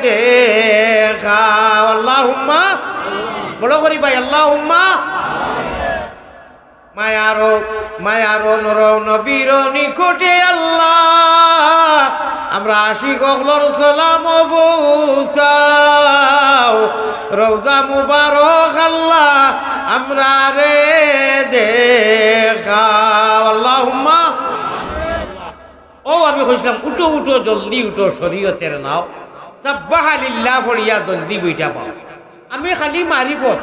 দেখাও আল্লাহুম্মা বলো করি ভাই আল্লাহুম্মা মায়ারো নর নবীর নিকটে আল্লাহ আমরা আশিক ওগলোর সালাম বউসাও রোজা মুবারক আল্লাহ আমরা রে দেখাও আল্লাহুম্মা ও আমি কইছিলাম উঠো উঠো জলদি উঠো শরীয়তের নাও সাব্বাহা লিল্লাহ পড়িয়া জলদি বইটা পাও আমি খালি মারিফত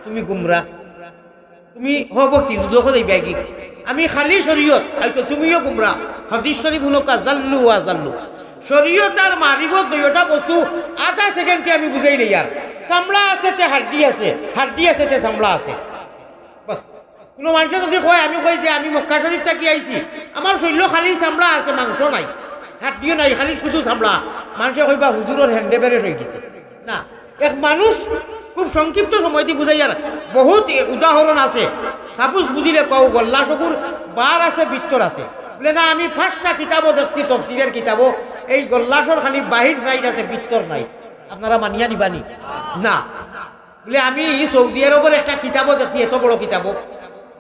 তুমি গুমরা তুমি হবকি দুজো দেই কি আমি খালি শরীয়ত হয়তো তুমিও গুমরা হাদিস শরীফ হলো কাজাল্লু আজাল্লু শরীয়ত আর মারিফত দুইটা বস্তু আধা সেকেন্ডে আমি বুঝাই লই আর চামড়া আছে তে হাড্ডি আছে তে চামড়া আছে বাস কোনো মানুষ যদি কয় আমি কই যে আমি মক্কা শরীফ থেকে আইছি আমার শরীর খালি চামড়া আছে মাংস নাই হাড্ডিও নাই খালি শুধু চামড়া মানুষে কইবা হুজুরের হ্যান্ডে বেরেস হয়ে গেছে না এক মানুষ খুব সংক্ষিপ্ত সময় দিয়ে বুঝাই আর বহুত উদাহরণ আছে সাপোজ বুঝিলে কও গল্লা শকুর বার আছে বিত্তর আছে বলে না আমি ফার্স্টটা কিতাবও দেখছি তফসিরের কিতাবও এই গল্লাসর খালি বাহির সাইড আছে বিত্তর নাই আপনারা মানিয়া নিবানি না বলে আমি সৌদি আরবের একটা কিতাবও দেখছি এত বড় কিতাবও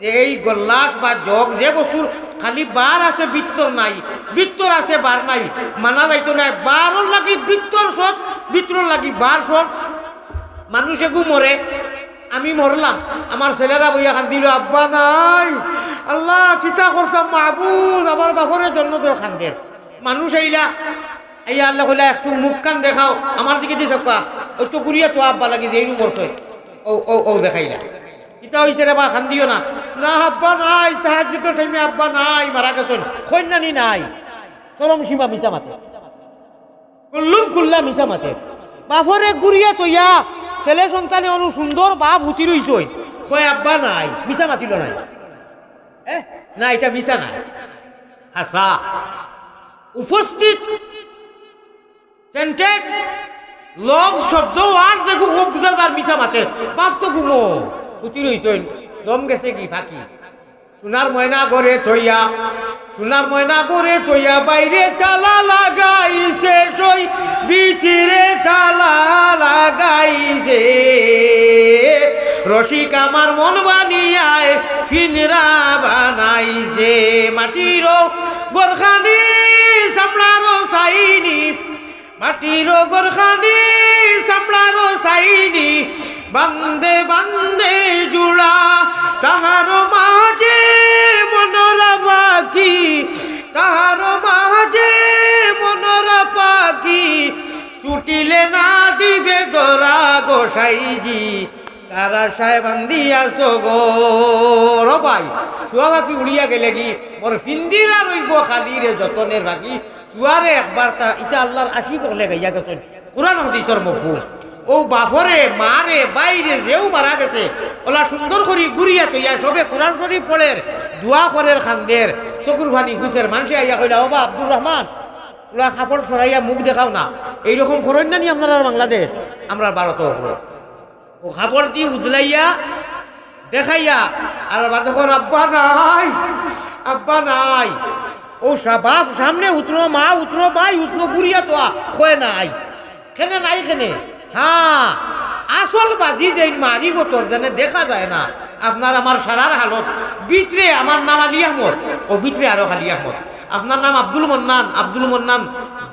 যে এই গল্লাস বা জগ যে বস্তুর খালি বার আছে বিত্তর নাই বিত্তর আছে বার নাই মানা যাইতো না বারর লাগি বিত্তর সৎ বিত্তর লাগি বার সৎ মানুষ এগু মরে আমি মরলাম আমার ছেলেরা বইয়া কান্দিল আব্বা নাই আল্লাহ কিতা করছাম মাহবুব আমার বাপরের জন্য তো খান্দের মানুষ এইলা এই আল্লাহ কইলা একটু মুখ কান দেখাও আমার দিকে দিয়ে চকা ওই তো ঘুরিয়া তো আব্বা লাগি যে এইরকম করছে ও ও ও দেখাইলা কিতা হয়েছে রে বা খান্দিও না না আব্বা নাই তাহাজ্জুদের টাইমে আব্বা নাই মারা গেছেন কন্যানি নাই চরম সীমা মিশা মাতে কুল্লা মিশা মাতে বাপরে ঘুরিয়া তৈয়া ছেলে সন্তানে অনু সুন্দর বাপ হুতি রইছ কয় আব্বা নাই মিশা মাতিল নাই না এটা মিশা নাই হাসা উপস্থিত সেন্টেন্স লগ শব্দ আর যে বুঝা যার মিশা মাতে বাপ তো ঘুমো হুতি রইছ দম গেছে কি ফাঁকি সোনার ময়না গড়ে থইয়া বাইরে তালা লাগাইছে সই ভিতরে তালা লাগাইছে রসিক আমার মন বানিয়ায় ফিনরা বানাইছে মাটির গোরখানি সামলারো সাইনি মাটির গোরখানি সামলারো সাইনি বান্দে বান্দে জুড়া তাহার মাঝে মনোরা পাখি তাহার মাঝে মনোরা পাখি ছুটিলে না দিবে গোরা গোসাইজি তারা সাহেব বান্দিয়াছ গো ভাই শুয়া পাখি উড়িয়া গেলে কি মোর ফিন্দিরা রইব খালি রে যতনের বাকি শুয়ারে একবার তা ইটা আল্লাহর আশি করলে গাইয়া গেছেন কোরআন হাদিসের মফহুম ও বাপরে মারে বাইরে যেও মারা গেছে ওলা সুন্দর করি ঘুরিয়া তৈয়া সবে কোরআন শরীফ পড়ের দোয়া করের খান্দের চকুর ভানি ঘুষের মানুষে আইয়া কইলা ও বা আব্দুর রহমান তোরা কাপড় সরাইয়া মুখ দেখাও না এইরকম করেন না নি আপনারা বাংলাদেশ আমরা ভারত ও কাপড় দিয়ে উজলাইয়া দেখাইয়া আর বাদখন আব্বা নাই ও বাপ সামনে উতরো মা উতরো ভাই উতরো ঘুরিয়া তো খয়ে নাই খেনে নাই খেনে হ্যাঁ আসল বাজি যে মারি বতর যেন দেখা যায় না আপনার আমার সারার হালত বিটরে আমার নাম আলী আহমদ ও বিটরে আরো আলী আহমদ আপনার নাম আব্দুল মন্নান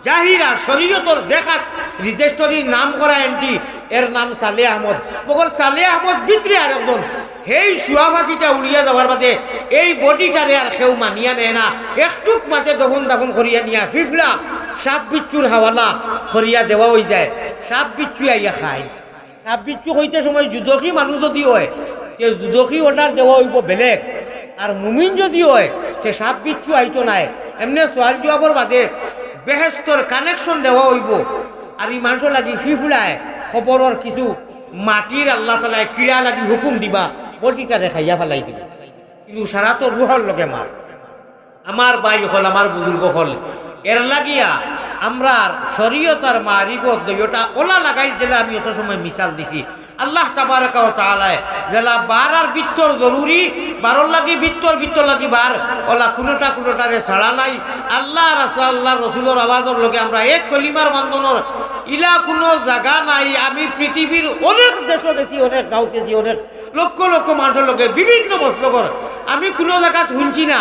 জাহিরা শরীয়তর দেখাত রেজিস্ট্রির নাম করা এন্টি এর নাম সালে আহমদ মগর সালে আহমদ বিটরে আর একজন এই শুয়া পাখিটা উড়িয়া যাওয়ার বাদে এই বডিটারে আর কেউ মানিয়া নেয় না একটুক মাঝে দফন করিয়া নিয়া ফিফলা সাপ বিচ্ছুর হাওয়ালা করিয়া দেওয়া হয়ে যায় সাপ বিচ্ছু আইয়া খায় সাপ বিচ্ছু হইতে সময় যুদকী মানুষ যদি হয় যে যুদকী অর্ডার দেওয়া হইব বেলেগ আর মুমিন যদি হয় সে সাপ বিচ্ছু আইতো নাই এমনি সোয়াল জবাবর বাদে বেহেস্তর কানেকশন দেওয়া হইব আর এই মানুষ লাগি ফিফলায় খবরের কিছু মাটির আল্লাহ তালায় কিড়া লাগি হুকুম দিবা বটিটা দেখাইয়া ফেলাই দিবা কিন্তু সারা তো রুহর লগে মার আমার ভাই হল আমার বুজুর্গ হল এর লাগিয়া আমরা শরীয়ত আর মারিফত দুইটা ওলা লাগাই দিলে আমি অত সময় মিশাল দিছি আল্লাহ তাবারাকা ওয়া তাআলা জেলা বার আর বিত্তর জরুরি বারর লাগি বিত্তর লাগি বার ওলা কোনোটারে ছাড়া নাই। আল্লাহ রসুলের আওয়াজের লগে আমরা এক কলিমার বন্ধনের ইলা কোনো জায়গা নাই। আমি পৃথিবীর অনেক দেশ গেছি, অনেক গাঁও গেছি, অনেক লক্ষ লক্ষ মানুষের লগে বিভিন্ন মসলকর আমি কোনো জায়গাত শুনছি না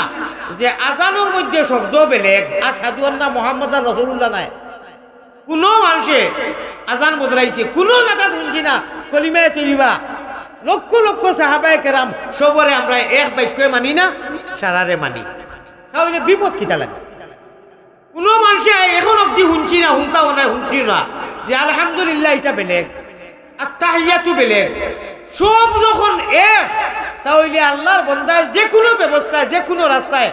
যে আজানের মধ্যে শব্দ বেলেগ আর সাধু আন্না মোহাম্মদ আর রসুল্লাহ নাই। কোনো মানুষে আজান বদলাইছে কোনো জায়গা শুনছি না কলিমায়ে তৈবা। লক্ষ লক্ষ সাহাবায়ে কেরাম সবরে আমরা এক বাক্যে মানি না, সারারে মানি। তাহলে বিপদ কিতা লাগে? কোনো মানুষে এখন অব্দি শুনছি না, শুনতাও নাই, শুনছি না যে আলহামদুলিল্লাহ এটা বেলেগ আর তাহিয়াতু বেলেগ। সব যখন এক তাহলে আল্লাহর বন্দায় যে কোনো ব্যবস্থায় যে কোনো রাস্তায়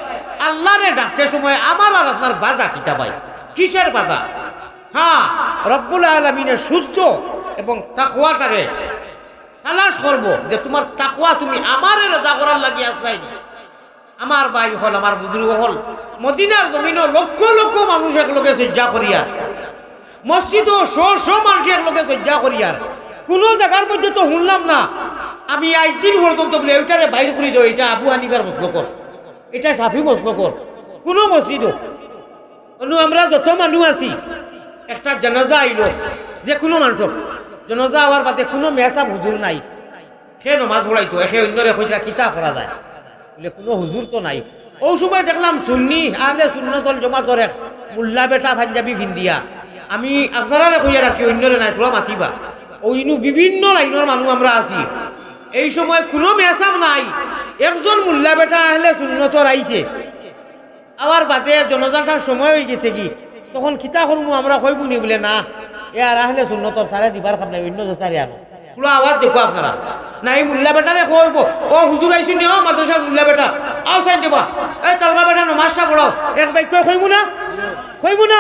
আল্লাহরে ডাকতে সময় আমার আর আপনার বাধা কিতা পাই? কিসের বাধা? হ্যাঁ, রব্বুল আলামিনের শুদ্ধ এবং তাকওয়াটারে তালাশ করব যে তোমার তাকওয়া তুমি আমারে রাজা করার লাগি আসলাই। আমার ভাই হল, আমার বুজুর্গ হল, মদিনার জমিনও লক্ষ লক্ষ মানুষ একলগে সজ্জা করিয়ার, মসজিদও শো মানুষ একলগে সজ্জা করিয়ার। কোনো জায়গার মধ্যে তো শুনলাম না আমি আইদিন পর্যন্ত বলে ওইটারে বাইর করে দেও, এটা আবু হানিফার মসলকর, এটা শাফি মসলকর। কোনো মসজিদও আমরা যত মানুষ আছি একটা জানাজা আইল, যে কোনো মানুষ জানাজা হওয়ার বাদে কোনো মেসাব হুজুর নাই, সে নমাজ পড়াইতো, এসে অন্যরে কইরা কিতা করা যায় বলে কোনো হুজুর তো নাই। ও সময় দেখলাম সুন্নি আহলে সুন্নতল জামাতর এক মুল্লা বেটা পাঞ্জাবি ভিন্দিয়া। আমি আপনারা কইয়ার আর কি অন্যরে নাই, তোরা মাতিবা। ওইনু বিভিন্ন লাইনের মানুষ আমরা আছি। এই সময় কোনো মেসাব নাই, একজন মুল্লা বেটা আহলে সুন্নতর আইছে। আবার বাদে জনজাটার সময় হয়ে গেছে কি, তখন কিতা করবো আমরা কইবুনি বলে না এ আর আহলে সুন্নতর সারে দিবার খাব নাই, অন্য সারে আনো। পুরো আওয়াজ দেখো আপনারা না, এই মুল্লা বেটারে কইব ও হুজুর আইসি নি, ও মাদ্রাসার মুল্লা বেটা আও সাইড দেবা, এই তালবা বেটা নমাজটা পড়াও, এক বাক্য কইবো না, কইবো না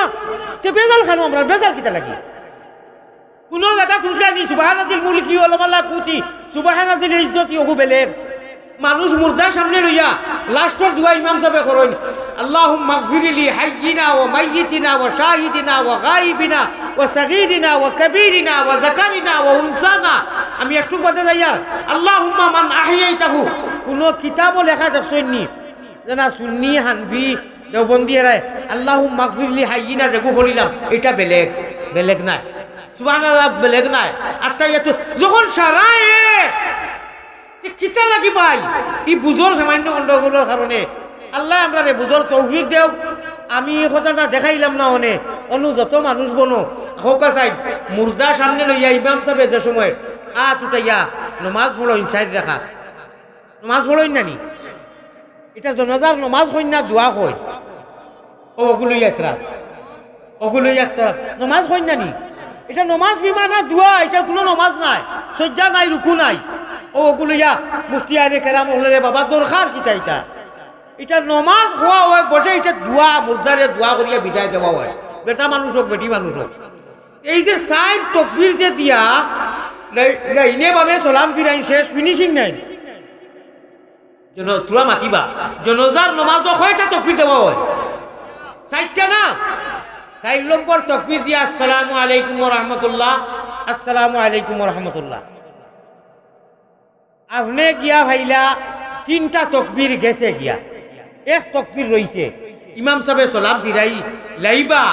তে বেজাল খানো আমরা, বেজাল কিতা লাগি? কোন জায়গা তুলতে আনি সুবহানাল্লাহিল মুলকি ওয়া মালাকুতি সুবহানাল্লাহিল ইজ্জতি ওহু বেলেগ মানুষ মুর্দার সামনে লইয়া লাস্টের দুয়া ইমাম সাহেব করেন, আল্লাহুম্মা গফিরলি হাইয়িনা ওয়া মাইয়িতিনা ওয়া শাহিদিনা ওয়া গায়িবিনা ওয়া সাগীরিনা ওয়া কাবীরিনা ওয়া যাকারিনা ওয়া উনসানা। আমি একটু বাদে যাই আর আল্লাহুম্মা মান আহইয়াইতাহু। কোন কিতাবও লেখা দেখছইনি জানা সুন্নি হানফি দেওবন্দি এরাই আল্লাহুম্মা গফিরলি হাইয়িনা যেগু পড়িলাম এটা বেলেগ বেলেগ নাই, সুবহানাল্লাহ বেলেগ নাই। আর তাই যখন সারায় কিতা লাগি ভাই এই বুঝোর সামান্য গন্ডগোলের কারণে আল্লাহ আমরা রে বুঝোর তৌফিক দেও। আমি এই কথাটা দেখাইলাম না অনে যত মানুষ বনো হোক সাইড মুর্দা সামনে লইয়া ইমাম সাহেব যে সময় উঠাইয়া নমাজ পড়ইন, সাইড রাখা নমাজ পড়ইন নানি, এটা জনাজার নমাজ হইন না দোয়া হই, ওগুলো এতরাজ, ওগুলো এতরাজ নমাজ হইন নানি, এটা নমাজ বিমা না দোয়া, এটা কোনো নমাজ নাই, সজ্জা নাই, রুকু নাই। ওগুলো ইয়া মুফতি আইনে কেরাম হলে বাবা দরকার কিতা এটা, এটা নমাজ হওয়া হয় বসে, এটা দোয়া মুর্দারে দোয়া করিয়া বিদায় দেওয়া হয়, বেটা মানুষ হোক বেটি মানুষ হোক। এই যে সাইড তকবির যে দিয়া লাইনে ভাবে সালাম ফিরাইন শেষ ফিনিশিং নাই, তোরা মাতিবা জনজার নমাজ হয়টা তকবির দেওয়া হয় সাইডটা না, 4 নম্বর তকবির দিয়া আসসালামু আলাইকুম ওয়া রাহমাতুল্লাহ, আসসালামু আলাইকুম ওয়া রাহমাতুল্লাহ। আপনি গিয়া ভাইলা 3টা তকবির গেছে গিয়া, এক তকবির রইছে, ইমাম সাহেব সালাম ফিরাই লাইবা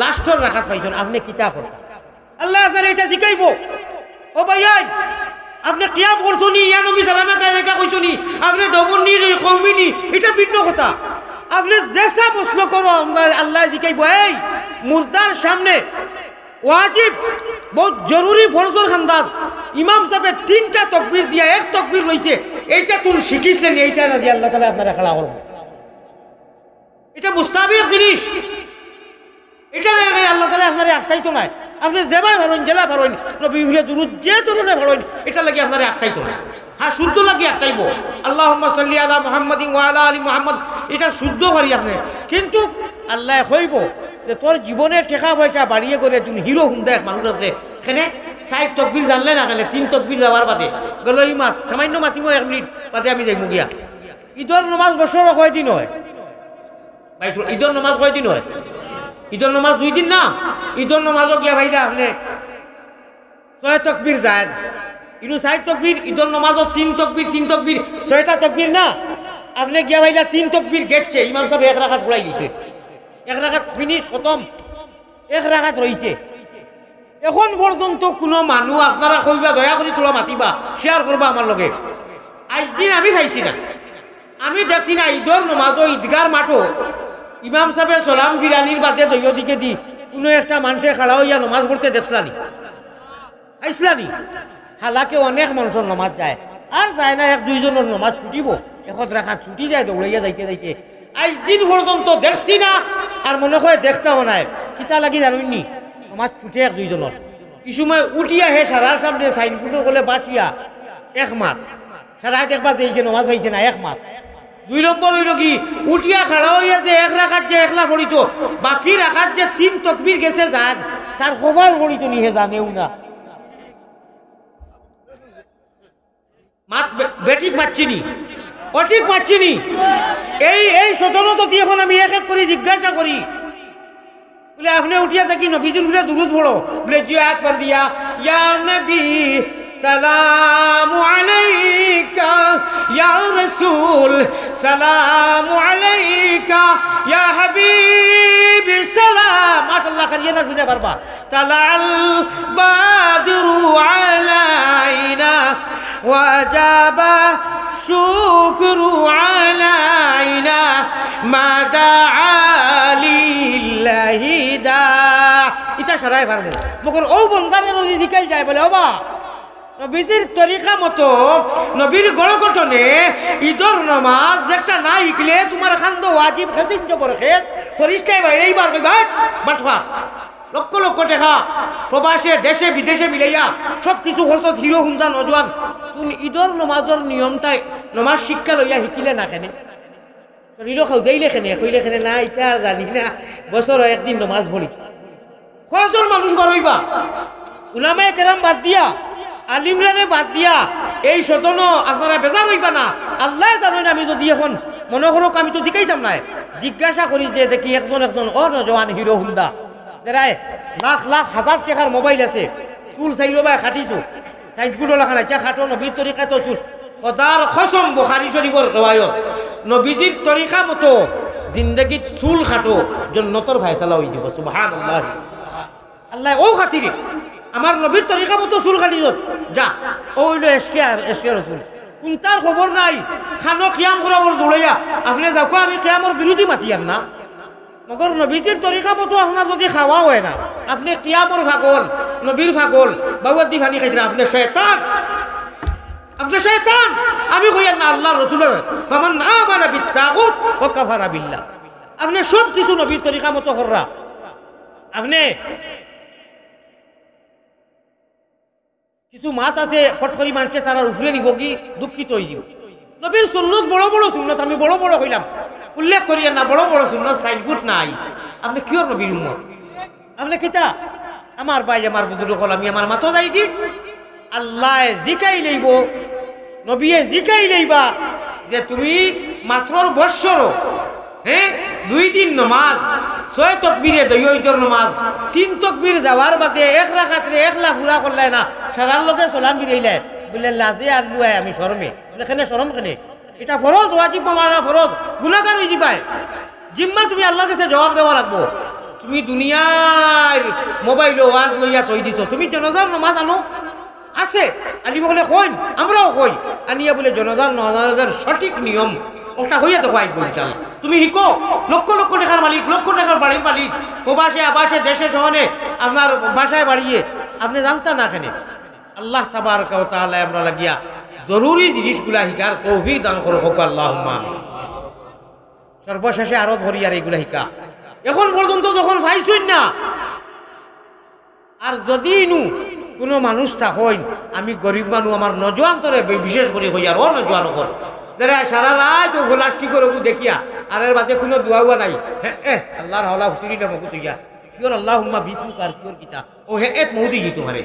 লাস্টর রাখাত পাইছেন, আপনি কিতা করতা? আল্লাহ আপনার এটা শিখাইব। ও ভাইয়াই আপনি কিয়াম করছনি, ইয়া নবী সালামে কায়দা কইছনি, আপনি দবনি কওমিনি, এটা ভিন্ন কথা। আপনি যেসা প্রশ্ন করো আল্লাহ শিখাইব। এই মুর্দার সামনে ওয়াজিব বহুত জরুরি ফরজর খান্দাজ ইমাম সাহেব 3টা তকবির দিয়া এক তকবির রইছে, এইটা তুমি শিখিছেন, এইটা রাজি আল্লাহ তাআলা আপনারা খেলা করব, এটা মুস্তাহাবির জিনিস, এটা আল্লাহ তাআলা আপনারা আটকাইতো নাই। আপনি যেভাবে ভাবেন জেলা ভাবেন নবী দুরূদ যে ধরনের ভাবেন এটা লাগি আপনারা আটকাইতো না। হ্যাঁ শুদ্ধ লাগি আটকাইব, আল্লাহুম্মা সাল্লি আলা মুহাম্মাদিন ওয়া আলা আলি মুহাম্মদ, এটা শুদ্ধ করি আপনি। কিন্তু আল্লাহ কইব যে তোর জীবনের টাকা পয়সা বাড়িয়ে করে তুমি হিরো হুন্দা এক মানুষ আছে, এখানে 4 তকবির জানলে না কেন 3 তকবির যাওয়ার বাদে গেল ই মাত সামান্য মাতিব 1 মিনিট বাদে আমি যাইব গিয়া। ঈদের নামাজ বছর কয়দিন হয় ভাই? ঈদের নামাজ কয়দিন হয়? ঈদের নামাজ 2 দিন না। ঈদের নামাজও গিয়া ভাইরা আপনি 6 তকবির যায়, ইনু 4 তকবীর, ঈদর নমাজও 3 তকবীর 3 তকবীর 6টা তকবীর না। আপনি গিয়া ভাইলা 3 তকবীর গেছে, ইমাম সাহেব এক রাকাত পড়াই দিছে, এক রাকাত ফিনিশ খতম, এক রাকাত রইছে। এখন পর্যন্ত কোনো মানুষ আপনারা কইবা দয়া করে তোলা মাতিবা শেয়ার করবা আমার লগে। আজ দিন আমি খাইছি না, আমি দেখছি না ঈদর নমাজও ঈদগার মাঠও ইমাম সাহেব সালাম ফিরানির বাদে দইয় দিকে দি কোনো একটা মানুষে খাড়া হইয়া নমাজ পড়তে দেখছলানি আইসলানি। হালাকে অনেক মানুষের নমাজ যায়, আর যায় না 1-2 জনের নমাজ ছুটিব, এখন রাখা ছুটি যায় দৌড়াইয়া যাইতে যাইতে। আজ দিন পর্যন্ত দেখছি না, আর মনে হয় দেখতেও নাই। কিতা লাগি জানুননি নমাজ ছুটে 1-2 জনের। কি সময় উঠিয়া হে সারার সামনে সাইনপুটো করলে বাটিয়া 1 মাস সারা দেখবা যে এই যে নমাজ হয়েছে না 1 মাস। 2 নম্বর হইল কি উঠিয়া খাড়া হইয়া যে 1 রাকাত যে একলা পড়িত, বাকি রাকাত যে 3 তকবীর গেছে যান তার কপাল পড়িত নি হে জানেও না। বেঠিক মারছিনি, অঠিক মারছিনি। এই সচেতনতা এখন আমি এক এক করে জিজ্ঞাসা করি বলে আপনি উঠিয়া থাকি নবীজির উপরে দুরূদ পড়ো, বলে জি আয়াত পান দিয়া ইয়া নবী সালামু আলাইকা ইয়া রাসূল সালামু আলাইকা ইয়া হাবিব সালাম। মাশাআল্লাহ করিয়ে না শুনে পারবা। তালাল বাদরু আলাইনা ওয়াজাবা শুকরু আলাইনা মা দাআ লিল্লাহি দা। এটা সারাই পারবো মগর ও বন্দারে নদী দিকাই যায় বলে ওবা নবীর তরিকা মতো নবীর গড়গঠনে ঈদর নামাজ একটা না শিখলে তোমার খান্দ ওয়াজিব খেসিন জবর খেস ফরিস্তায় বাইরে এইবার বাটফা লক্ষ লক্ষ টাকা প্রবাসে দেশে বিদেশে মিলাইয়া সব কিছু খরচ হিরো হুন্দা নজওয়ান তুমি ঈদর নমাজের নিয়মটাই নমাজ শিক্ষা লইয়া শিকিলে না কেনে শরীরও খাউজাইলে কেনে কইলে কেনে না এটা আর জানি না বছর একদিন নমাজ পড়ি। কয়জন মানুষ বারইবা উলামায়ে কেরাম বাদ দিয়া আলিমরারে বাদ দিয়া এই সতন আপনারা বেজার হইবা না। আল্লাহ জানেন আমি যদি এখন মনে করো আমি তো জিজ্ঞাইতাম না, জিজ্ঞাসা করি যে দেখি একজন নজওয়ান হিরো হুন্দা যারাই লাখ লাখ হাজার টাকার মোবাইল আছে, চুল চাইরো বা খাটিছো সাইডগুলো লেখা নাই খাটো নবীর তরিকায় তো চুল হাজার খসম বুখারী শরীফের রওয়ায়ত নবীজির তরিকা মতো জিন্দগিত চুল খাটো জান্নাতের ফয়সালা হই যাব। সুবহানাল্লাহ। আল্লাহ ও খাতিরে আমার নবীর তরিকা মতো চুল কাটিছ যা ও হইল এসকে রসুল কোনটার খবর নাই খানো কিয়াম করা ওর দৌড়াইয়া আপনি দেখো আমি কিয়ামর বিরোধী মাতিয়ার না মগর নবীজির তরিকা মতো আপনার যদি খাওয়া হয় না আপনি কিয়ামর ভাগল নবীর ভাগল বাউদ্দি ভানি খাইছেন আপনি শয়তান, আপনি শয়তান। আমি কই না আল্লাহ রসুলের ফামান আমানা বিত্তাগুত ওয়া কাফারা বিল্লাহ। আপনি সব কিছু নবীর তরিকা মতো কররা আপনি কিছু মাত আছে ফট করি মানুষে তারা উপরে নিব কি দুঃখিত হয়ে যাব। নবীর সুন্নত বড় বড় সুন্নত আমি বড় বড় হইলাম উল্লেখ করিয়া না বড় বড় সুন্নত সাইনবোর্ড নাই। আপনি কিয়র নবীর উম্মত আপনি কিতা আমার ভাই আমার বুজুর্গ হল আমি আমার মাথা যাই দি আল্লাহ জিকাই লইব নবীয়ে জিকাই লইবা যে তুমি মাত্র বৎসর হ্যাঁ 2 দিন নমাজ 6 তকবীরে দইয়র নমাজ 3 তকবীর যাওয়ার বাদে 1 রাকাতে 1 লাখ পুরা করলে না সারার লোকে সালাম বিরাইলে বলে লাজে আর বুয়াই আমি শরমে এখানে শরম কেনে এটা ফরজ ওয়াজিব মানা ফরজ গুনাহগার হই দিবাই জিম্মা তুমি আল্লাহর কাছে জবাব দেওয়া লাগবো। তুমি দুনিয়ার মোবাইল ওয়াজ লইয়া তৈ দিছো তুমি জনাজার নমাজ আনো আছে আলিম বলে কইন আমরাও কই আনিয়া বলে জনাজার নমাজের সঠিক নিয়ম ওটা হইয়া তো কয়েক বলছাল তুমি হিকো লক্ষ লক্ষ টাকার মালিক লক্ষ টাকার বাড়ির মালিক প্রবাসে আবাসে দেশে শহরে আপনার বাসায় বাড়িয়ে আপনি জানতা না কেন আল্লাহ তাবারক ওয়া তাআলা আমরা লাগিয়া জরুরি জিনিসগুলা হিকার তৌফিক দান করুক আল্লাহুম্মা আমিন। সর্বশেষে আরো ধরি আর এইগুলা হিকা এখন পর্যন্ত যখন পাইছই না আর যদি নু কোনো মানুষ থাকইন আমি গরিব মানুষ আমার নজওয়ান তরে বিশেষ করে হই আর ও নজওয়ান কর যারা সারা রাত ও গোলাষ্টি করে দেখিয়া আর এর বাদে কোনো দোয়া নাই হ্যাঁ আল্লাহর হাওলা হুতুরি না মকু তুইয়া কিয়র আল্লাহুম্মা বিসমিকা আর কিয়র কিতা ও হে এক মৌদি জি তোমারে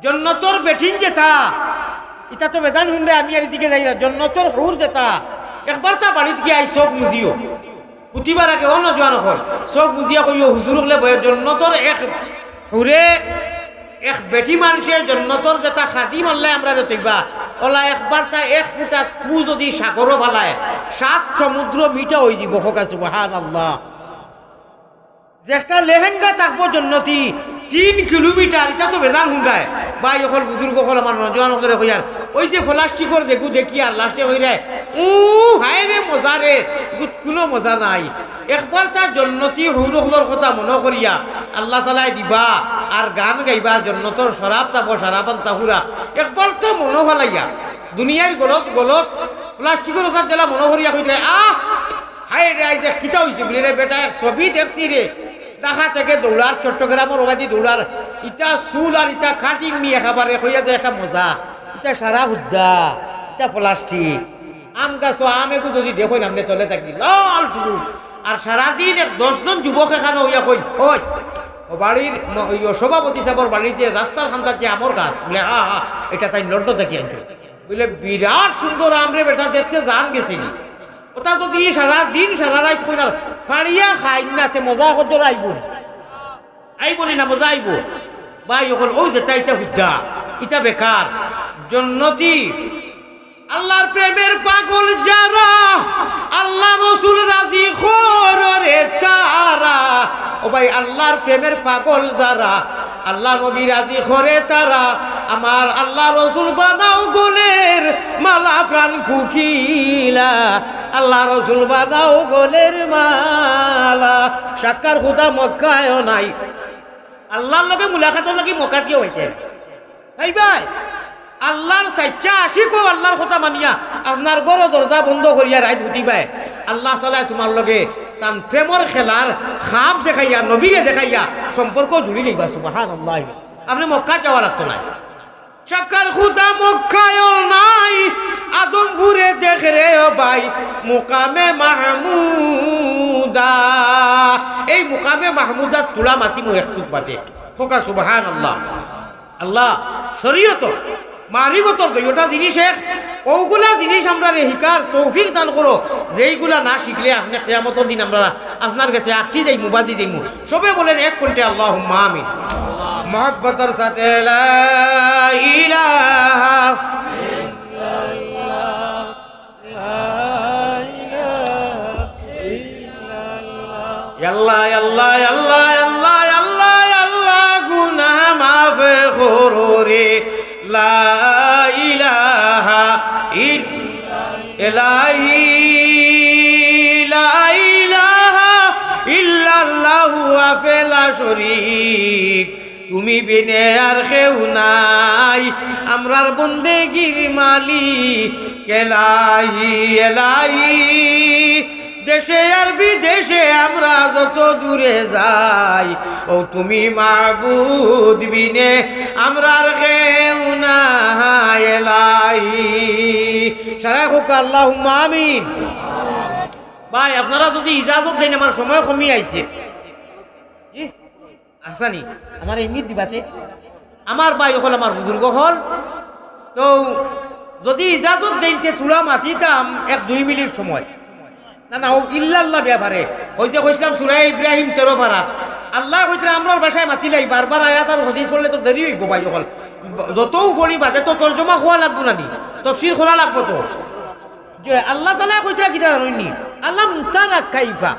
জন্নতর বেঠিন যেতা এটা তো বেদান হুনরে আমি আর দিকে যাই না জন্নতর হুর যেতা একবার তা বাড়িতে গিয়ে আই চোখ মুজিও প্রতিবার আগে অন্য জোয়ান হল চোখ বুঝিয়া কইও হুজুর হলে জন্নতর এক হুরে এক বেটি মানুষে জন্নতর যেটা খাদিম আল্লাহ আমরা তৈবা ওলা একবার তা এক ফুটা তু যদি সাগরও ফালায় 7 সমুদ্র মিটা হয়ে যাব হোক সুবহানাল্লাহ। যেটা লেহেঙ্গা থাকবো জন্নতি 3 কিলোমিটার, এটা তো বেজান হুন্ডায় বা এখন বুজুর্গ হল আমার নজওয়ান হলে হইয়ার ওই যে প্লাস্টিকর দেখি আর লাস্টে হই রে হায় রে মজা রে, কোনো মজা নাই। একবার তার জন্নতি হৌরহলর কথা মনে করিয়া আল্লাহ তালাই দিবা আর গান গাইবা জন্নতর শরাব চাবো সারাবান তাহুরা একবার তো মনে হলাইয়া দুনিয়ার গলত প্লাস্টিকের ওখান জেলা মনে করিয়া হইতে হায় রে আই যে কিতা হয়েছে বলি রে বেটা এক ছবি দেখছি রে দেখা থেকে দৌড়ার চট্টগ্রামের ওবাদি দৌড়ার ইটা চুল আর ইটা কাটিং নিয়ে খাবারে হইয়া যে একটা মজা, ইটা সারা হুদ্দা, ইটা প্লাস্টিক। আম গাছ আম একটু যদি দেখো নামনে তলে থাকি লাল চুল আর সারাদিন 10 জন যুবক এখানে হইয়া কই ওই ও বাড়ির সভাপতি সাহেবের বাড়িতে রাস্তার খান্দার যে আমর গাছ বলে হা এটা তাই লন্ডন থেকে আনছো বলে বিরাট সুন্দর আমরে বেটা দেখতে জান গেছিনি ওটা তো দিয়ে সারাদিন সারা রাত কই না ফাড়িয়া খাই না তে মজা করতে আইব না মজা আইব ভাই ওখানে ওই যে তাইটা হুজ্জা ইটা বেকার। জন্নতি আল্লাহর প্রেমের পাগল যারা আল্লাহ রসুল রাজি খোরে তারা, ও ভাই আল্লাহর প্রেমের পাগল যারা আল্লাহ নবী রাজি করে তারা আমার আল্লাহ রসুল বানাও গোলের মালা প্রাণ কুকিলা, আল্লাহ রসুল বানাও গোলের মালা। সাক্ষার খুদা মক্কায় নাই, আল্লাহর লগে মুলাকাত লাগি মক্কা দিয়ে হইতে ভাই ভাই আল্লাহর সাইচ্চা আশিকও আল্লাহর কথা মানিয়া আপনার বড় দরজা বন্ধ করিয়া রাইত উঠিবাই আল্লাহ তাআলা তোমার লগে তান প্রেমর খেলার খাপ দেখাইয়া নবীরে দেখাইয়া সম্পর্ক জুড়ি লইবা সুবহানাল্লাহ। আপনি মক্কা যাওয়া লাগতো না, সাক্ষার খুদা মক্কায় নাই আদমপুরে দেখ রে ও ভাই মুকামে মাহমুদা, এই মুকামে মাহমুদা তুলা মাতি মু একটু বাদে ফোকা সুবহানাল্লাহ। আল্লাহ শরীয়ত মারিফতর দুইটা জিনিস ওগুলা জিনিস আমরা শিকার তৌফিক দান করো, যেইগুলা না শিখলে আপনি কিয়ামতের দিন আমরা আপনার কাছে আঁকি যাই মুবাদি যাইমু। সবে বলেন এক কোনটা আল্লাহুম্মা আমিন। মহব্বতের সাথে লা ইলাহা ইল্লাল্লাহ আল্লাহ আল্লাহ আল্লাহ আল্লাহ আল্লাহ আল্লাহ গুনাহ মাফ করো রে লা ইলাহা ইল্লাল্লাহি লা ইলাহা ইল্লাল্লাহু ওয়া শরীক, তুমি বিনে আর কেউ নাই আমরার বন্দেগীর মালিক এলাহি এলাহি। দেশে আর বিদেশে আমরা যত দূরে যাই ও তুমি মাবুদ বিনে আমরার কেউ নাই এলাহি। সারা হোক আল্লাহুম্মা আমিন। ভাই আপনারা যদি ইজাজত দেন আমার সময় কমিয়ে আইছে আসানি আমার এমনি দিবাতে আমার ভাই হল আমার বুজুর্গ হল তো যদি ইজাজত দেনতে তুলা মাতিতাম 1-2 মিনিট সময় না না ও ইল্লাল্লাহ ব্যাপারে ওই যে কইছিলাম সূরা ইব্রাহিম 13 পারা আল্লাহ কইছে আমরার ভাষায় মাতিলাই বারবার আয়াত আর হাদিস পড়লে তো দেরি হইব ভাই হল যতও পড়ি বাদে তো তরজমা হওয়া লাগবো না নি তাফসীর করা লাগবো তো যে আল্লাহ তাআলা কইছে কি জানোনি আলাম তারা কাইফা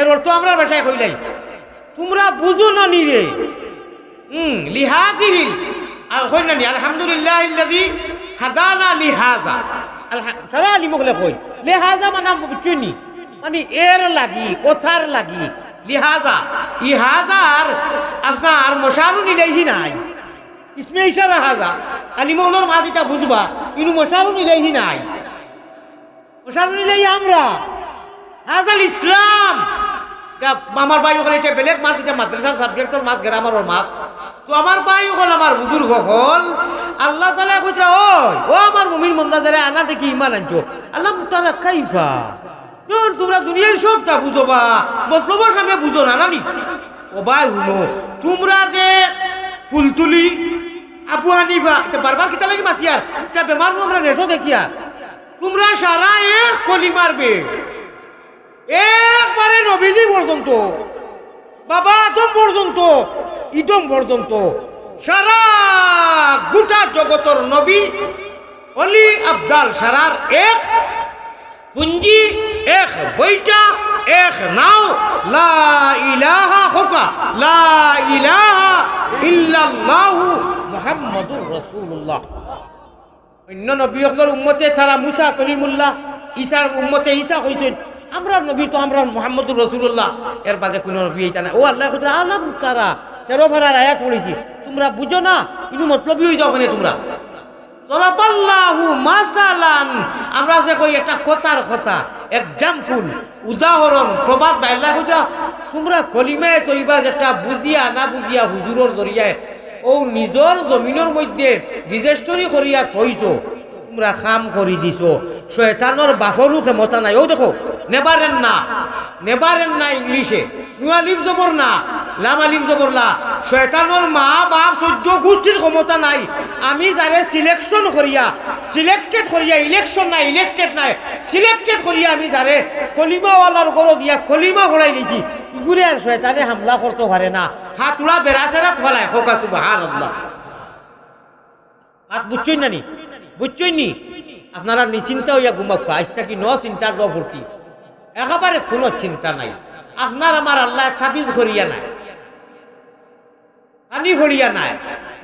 এর অর্থ আমরার ভাষায় কইলাই তোমরা বুঝো না নি রে লিহাজিহি আর কই না নি আলহামদুলিল্লাহিল্লাযী হাদানা লিহাযা সারা আলী মুখলে কই লিহাযা মানে বুঝছনি মানে এর লাগি কথার লাগি লিহাযা ইহাজার আপনার মশারু নিলেহি নাই ইসমে ইশারা হাযা আলী মুখলের মাদিটা বুঝবা ইনু মশারু নিলেহি নাই মশারু নিলেহি আমরা হাযাল ইসলাম। আমার ভাই ওখানে এটা বেলেগ মাছ এটা মাদ্রাসার সাবজেক্টর মাছ গ্রামারের মাছ তো আমার ভাই হল আমার বুজুর্গ হল আল্লাহ তাআলা কইরা ও আমার মুমিন বান্দা যারা আনা দেখি ঈমান আনছো আল্লাহ তাআলা কাইফা তোমরা দুনিয়ার সবটা বুঝবা মতলবের সামনে বুঝো না নানি ও ভাই হুনো তোমরা যে ফুলতুলি আবু হানিফা এটা বারবার কিতা লাগি মাতিয়ার এটা বেমার আমরা নেটো দেখিয়া তোমরা সারা এক কলি মারবে একবারে নবীজি পর্যন্ত বাবা আদম পর্যন্ত ইদম পর্যন্ত সারা গোটা জগতর নবী অলি আবদাল সারার এক পুঞ্জি, এক বইটা, এক নাও, লা ইলাহা হুকা লা ইলাহা ইল্লাল্লাহু মুহাম্মাদুর রাসূলুল্লাহ। অন্য নবীদের উম্মতে তারা মুসা কলিমুল্লাহ, ঈসার উম্মতে ঈসা কইছেন আমরা নবী তো আমরা মুহাম্মাদুর রাসূলুল্লাহ, এর বাদে কোন নবী এইটা না। ও আল্লাহ কইছে আলাম তারা 13 পারার আয়াত পড়েছি, তোমরা বুঝো না, ইনু মতলবই হয়ে যাও মানে তোমরা দরাবাল্লাহু মাসালান। আমরা যে কই একটা কথার কথা, এক্সাম্পল, উদাহরণ, প্রবাদ বাইলা কইতা তোমরা কলিমায়ে তৈবা যেটা বুঝিয়া না বুঝিয়া হুজুরের জরিয়ায় ও নিজর জমিনের মধ্যে রেজিস্ট্রি করিয়া থইছো, তোমরা কাম করি দিছো। শয়তানের বাফরও ক্ষমতা নাই। ও দেখো নেবারেন না ইংলিশে, নুয়ালিম জবর না, লামালিম জবর লা। শয়তানের মা বাপ 14 গোষ্ঠীর ক্ষমতা নাই। আমি যারে সিলেকটেড করিয়া ইলেকশন নাই, ইলেক্টেড নাই, সিলেক্টেড করিয়া আমি যারে কলিমাওয়ালার গরো দিয়া কলিমা ফলাই দিছি, ইগুরে আর শয়তানে হামলা করতে পারে না। হাতুড়া বেড়াচেরাত ফেলায় হোকা সুবহানাল্লাহ। হাত বুঝছই না নি, বুঝছই নি? আপনারা নিশ্চিন্তা হইয়া ঘুমাক্কা, আজ থাকি চিন্তার ভর্তি, একেবারে কোনো চিন্তা নাই। আপনার আমার আল্লাহ তাবিজ করিয়া নাই, পানি ভরিয়া নাই,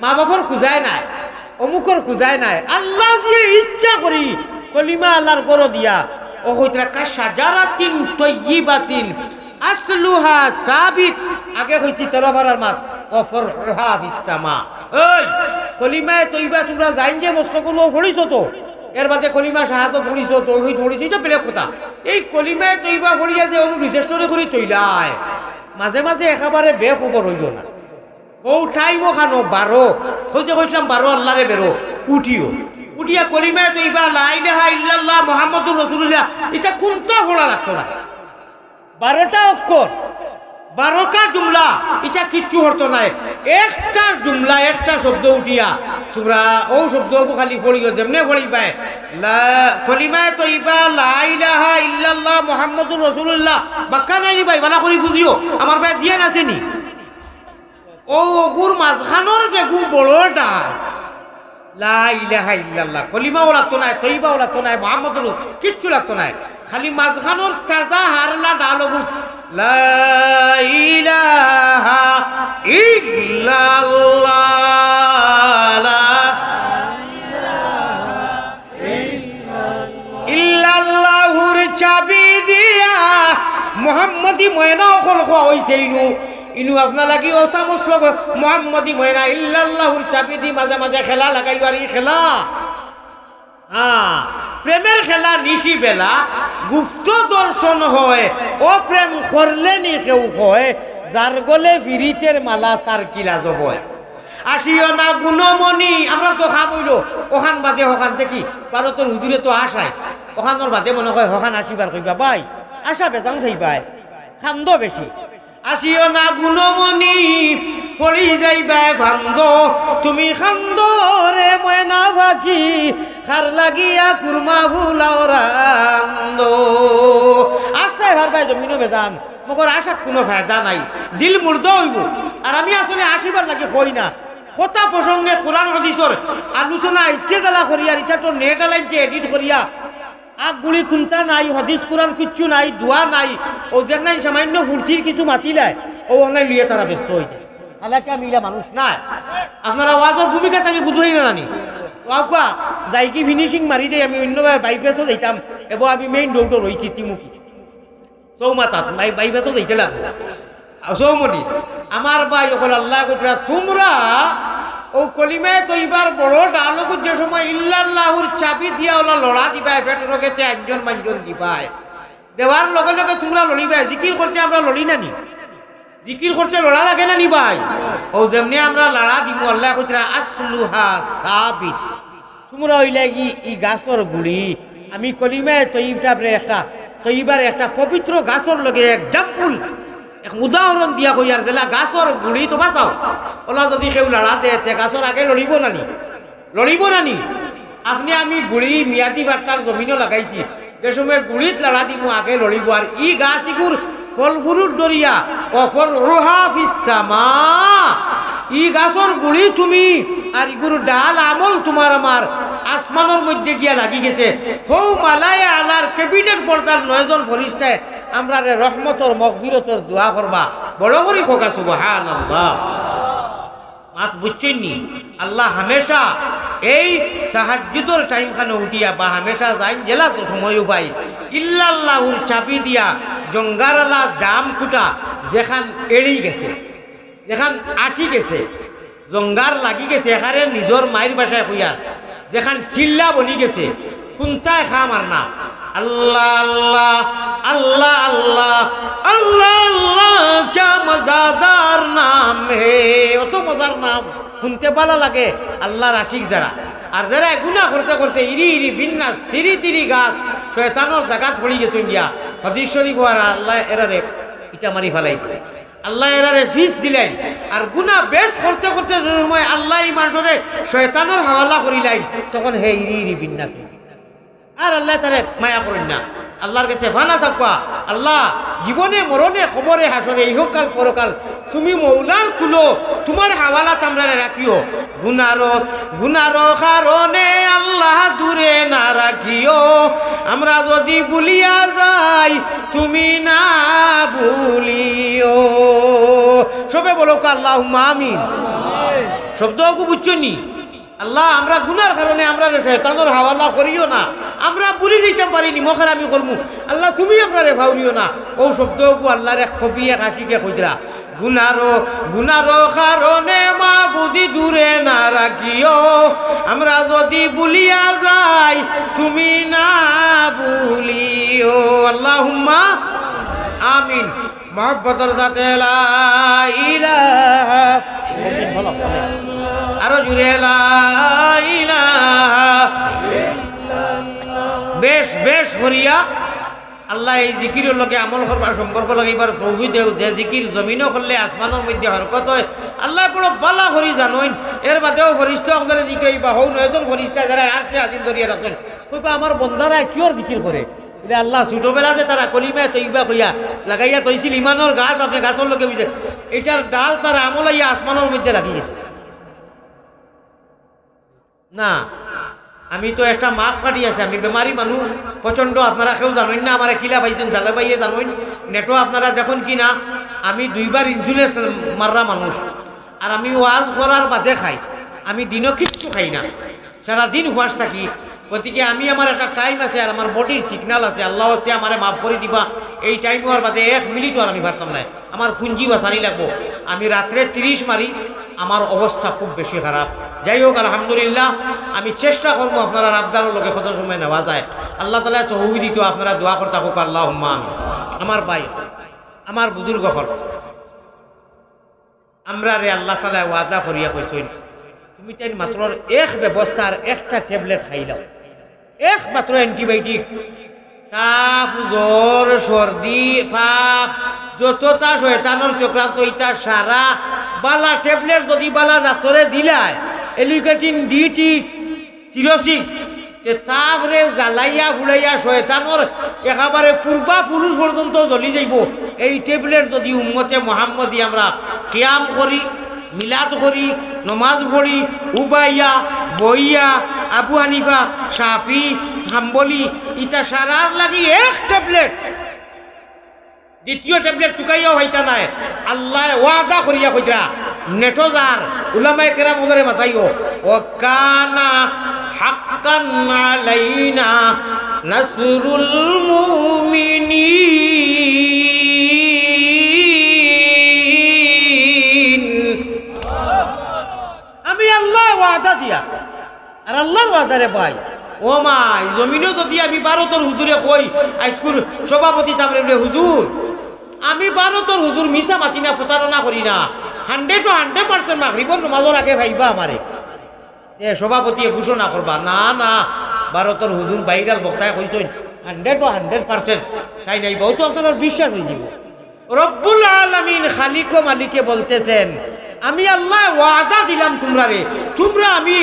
মা বাপর খুঁজায় নাই, অমুকর খুঁজায় নাই। আল্লাহ দিয়ে ইচ্ছা করি কলিমা আল্লাহর গরো দিয়া ও হইতরা কাশাজারাতিন তাইয়্যিবাতিন আসলুহা সাবিত। আগে কইছি 13 পারার মাত অফরহা ফিস সামা। এই কলিমায়ে তৈবা তোমরা জাইন যে মস্তকরু পড়িছো তো, এর বাদে কলিমা শাহাদত পড়িছো, তৌহিদ পড়িছো, এটা বেলেগ কথা। এই কলিমায়ে তৈবা পড়িয়া যে অনু রেজিস্ট্রি করি তৈলায়, মাঝে মাঝে একেবারে বেখবর হইল না। ও টাইম খানো 12 হইতে কইছিলাম 12 আল্লাহরে বেরো উঠিয়া কলিমায়ে তৈবা লা ইলাহা ইল্লাল্লাহ মুহাম্মাদুর রাসূলুল্লাহ, এটা কোনটা পড়া লাগতো না। 12টা অক্ষর, 12টা জুমলা, এটা কিচ্ছু হতো নাই। একটা জুমলা, একটা শব্দ উঠিয়া তোমরা ও শব্দ খালি পড়িও, যেমনে পড়ি পায় কলিমায়ে তৈবা লা ইলাহা ইল্লাল্লাহ মুহাম্মাদুর রাসূলুল্লাহ, বাক্কা নাই ভাই, ভালো করে বুঝিও। আমার ভাই দিয়া নাছেনি ও গুর মাঝখানোর যে গু বড়টা লা ইলাহা ইল্লাল্লাহ, কলিমাও লাগতো না, তৈবাও লাগতো না, মুহাম্মাদুর কিচ্ছু লাগতো না, খালি মাঝখানোর তাজা হারলা ডালগু লা ইলাহা ইল্লাল্লাহ ইল্লাল্লাহুর চাবি দিয়া মুহাম্মদি ময়না অকল খোয়া হইছে। ইনু আপনার লাগি ওটা মসলক মুহাম্মদি ময়না ইল্লাল্লাহুর চাবি দি মাঝে মাঝে খেলা লাগাই আর এই খেলা প্রেমের খেলা নিশি বেলা গুপ্ত দর্শন হয়। ও প্রেম করলে নি কেউ হয়, যার গলে বিরিতের মালা তার কিলা যাব। আসিও না গুণমণি, আমরা তো খাম হইল ওখান বাদে ওখান দেখি ভারতের হুজুরে তো আসায়, ওখানোর বাদে মনে হয় ওখান আসিবার কইবা ভাই আশা বেজান খাইবাই খান্দ বেশি। আসিও না গুণমণি পড়ি যাইবাই ভান্দ, তুমি খান্দ রে ময়না ভাকি, খার লাগিয়া কুরমা ভুলাও রান্দ। আস্তায় ভারবাই জমিনও বেজান, মগর আশাত কোনো ফায়দা নাই, দিল মুর্দ হইব। আর আমি আসলে আসিবার নাকি কই না, কথা প্রসঙ্গে কোরআন হাদিসের আলোচনা ইসকে জ্বালা করিয়া, এটা তো নেট লাইনতে এডিট করিয়া আগগুলি কোনটা নাই, হদিস কোরআন কিচ্ছু নাই, দোয়া নাই, ও যে নাই সামান্য ফুর্তির কিছু মাতিলায় ও অনলাইন লিয়ে তারা ব্যস্ত হয়ে যায়। হালাকি আমি মানুষ নাই, আপনারা ওয়াজের ভূমিকা তাকে বুঝেই না নি ওয়া যাই কি ফিনিশিং মারি দেয়। আমি অন্যভাবে বাইপাসও যাইতাম এবং আমি মেইন রোডও রয়েছি তিমুখী চৌমাতাত বাইপাসও যাইতাম চৌমনি। আমার ভাই ওখানে আল্লাহ কইরা তোমরা ও কলিমায়ে তৈবার বড় ডালক যে সময় ইল্লাল্লাহুর চাবি দিয়া ওলা লড়া দিবাই, পেট রকেতে একজন মানুষজন দিবাই, দেওয়ার লগে লগে তোমরা লড়িবাই। জিকির করতে আমরা লড়ি না নি, জিকির করতে লড়া লাগে না নি ভাই? ও যেমনি আমরা লড়া দিব আল্লাহ কইরা আসলুহা সাবিত, তোমরা হইলে ই গাছর গুড়ি। আমি কলিমায়ে তৈবারে একটা তৈবার একটা পবিত্র গাছর লগে এক্সাম্পল এক উদাহরণ দিয়া কই আর জেলা গাছর গুড়ি তো বাঁচাও, ওলা যদি কেউ লড়া দে গাছর আগে লড়িব নানি? আপনি আমি গুড়ি মিয়াদি বার্তার জমিনও লাগাইছি, যে সময় গুড়িত লড়া দিব আগে লড়িব। আর ই গাছ ইগুর ফল ফুরুর দরিয়া অফর রোহা ফিস সামা, ই গাছর গুড়ি তুমি আর ইগুর ডাল আমল তোমার আমার আসমানের মধ্যে গিয়া লাগি গেছে। হৌ মালায় আলার ক্যাবিনেট পর্দার 9 জন ফরিস্তায় আমরা রে রহমতর মগফিরতর দোয়া করবা বড় করি খোকা সুবহানাল্লাহ। মাত বুঝছেন নি আল্লাহ হামেশা এই তাহাজ্জুদের টাইম খানে উঠিয়া বা হামেশা যাইন জেলা তো সময় পাই ইল্লাল্লাহুর চাবি দিয়া জঙ্গারালা জাম কুটা যেখান এড়ি গেছে যেখান আটি গেছে জঙ্গার লাগি গেছে এখানে নিজের মায়ের বাসায় হইয়ার যেখান কিল্লা বনি গেছে কোনটায় খাম আর না আল্লাহ আল্লাহ আল্লাহ আল্লাহ আল্লাহ আল্লাহ क्या मजादार नाम है অত মজার নাম শুনতে ভালো লাগে আল্লাহর আশিক যারা আর যারা গুনাহ করতে করতে ইরি ইরি বিন্যাস তিরি তিরি গাছ শয়তানের জায়গা পড়ি গেছে ইন্ডিয়া হাদিস শরীফ আর আল্লাহ এরারে ইটা মারি ফেলাই আল্লাহ এরারে ফিস দিলেন আর গুনাহ বেশ করতে করতে সময় আল্লাহ ইমানরে শয়তানের হাওয়ালা করিলেন তখন হে ইরি ইরি বিন্যাস আর আল্লাহ তারে মায়া করেন না আল্লাহর কাছে ফানা থাকবা আল্লাহ জীবনে মরণে খবরে হাসরে ইহকাল পরকাল তুমি মৌলার কুলো তোমার হাওয়ালাত আমরা রাখিও গুনারো কারণে আল্লাহ দূরে না রাখিও আমরা যদি ভুলিয়া যাই তুমি না ভুলিও সবে বলো আল্লাহুম্মা আমিন শব্দকে বুঝছো নি আল্লাহ আমরা গুনার কারণে আমরা শয়তানের হাওয়ালা করিও না আমরা ভুলি দিতে পারিনি মখার আমি করবো আল্লাহ তুমি আপনারে ভাউরিও না ও শব্দকে আল্লাহর এক কবি এক হাসিকে খুঁজরা গুনারো কারণে মা বুঝি দূরে না রাখিও আমরা যদি ভুলিয়া যাই তুমি না ভুলিও আল্লাহুম্মা আমিন মহব্বতের সাথে লা ইলাহা আরো জুড়ে লা ইলাহা বেশ বেশ করিয়া আল্লাহ এই জিকিরের লগে আমল করবার সম্পর্ক লাগে এবার তৌহিদ দেও যে জিকির জমিনও করলে আসমানের মধ্যে হরকত হয় আল্লাহ বড় বালা করি জানোইন এর বাদেও ফরিস্তা আপনারা দিকে বা হৌ 9 জন ফরিস্তা যারা আসে আজিম ধরিয়া রাখেন কইবা আমার বন্দারা কিয়র জিকির করে এটা আল্লাহ ছোটবেলা যে তারা কলিমা তৈবা কইয়া লাগাইয়া তৈছিল ইমানের গাছ আপনি গাছের লগে বুঝে এটার ডাল তারা আমল আইয়া আসমানের মধ্যে লাগিয়েছে না আমি তো একটা মাঘ কাটি আছে আমি বেমারি মানুষ প্রচন্ড আপনারা কেউ জানেন না আমার কিলা পাইছেন জালে পাইয়ে জানেন নেটো আপনারা দেখুন কি না আমি 2 বার ইন্স্যুরেন্স মাররা মানুষ আর আমি ওয়াজ করার বাদে খাই আমি দিনও কিচ্ছু খাই না সারাদিন উপবাস থাকি গতিকে আমি আমার একটা টাইম আছে আর আমার বডির সিগনাল আছে আল্লাহ আস্তে আমারে মাফ করে দিবা এই টাইম হওয়ার বাদে 1 মিনিটও আর আমি পারতাম না আমার পুঞ্জি বাঁচানি লাগবো আমি রাত্রে 30 মারি আমার অবস্থা খুব বেশি খারাপ যাই হোক আলহামদুলিল্লাহ আমি চেষ্টা করবো আপনারা আবদারের লোকে কত সময় নেওয়া যায় আল্লাহ তাআলা তৌফিক দিত আপনারা দোয়া করতে হোক আল্লাহুম্মা আমিন আমার ভাই আমার বুজুর্গ হল আমরা রে আল্লাহ তাআলা ওয়াদা করিয়া কইছেন তুমি তাই মাত্র এক ব্যবস্থার একটা ট্যাবলেট খাইলাও এক মাত্র অ্যান্টিবায়োটিক কাফ জ্বর সর্দি পাপ যতটা শয়তানের চক্রান্ত ইটা সারা বালা ট্যাবলেট যদি বালা ডাক্তরে দিলায় এলিকেটিন ডিটি সিরোসিস তাপরে জ্বালাইয়া ফুলাইয়া শয়তানোর একেবারে পূর্বা পুরুষ পর্যন্ত জ্বলি যাইব এই ট্যাবলেট যদি উম্মতে মুহাম্মদী আমরা কিয়াম করি মিলাদ করি নমাজ পড়ি উবাইয়া বইয়া আবু হানিফা শাফি হাম্বলি ইটা সারার লাগি এক ট্যাবলেট দ্বিতীয় ট্যাবলেট টুকাইয়াও হইতা নাই আল্লাহ ওয়াদা করিয়া কইরা নেটোজার উলামায়ে কেরাম ওদের মাথাইও ও কানা হাক্কান আলাইনা নাসরুল মুমিনিন আমি আল্লাহ ওয়াদা দিয়া আর আল্লাহর ওয়াদা রে ভাই ও মা জমিনও যদি আমি ভারতের হুজুরে কই আজকুর সভাপতি সাহেব হুজুর আমি ভারতের হুজুর মিশা মাতি না প্রচারণা করি না 100% মাগরিবর নামাজের আগে ভাইবা আমারে এ সভাপতি ঘোষণা করবা না না ভারতের হুজুর বাইরাল বক্তায় কইছেন 100% তাই নাই বহুত আপনার বিশ্বাস হয়ে যাব রব্বুল আলামিন খালিক ও মালিকে বলতেছেন আমি আল্লাহ ওয়াদা দিলাম তোমরা আমি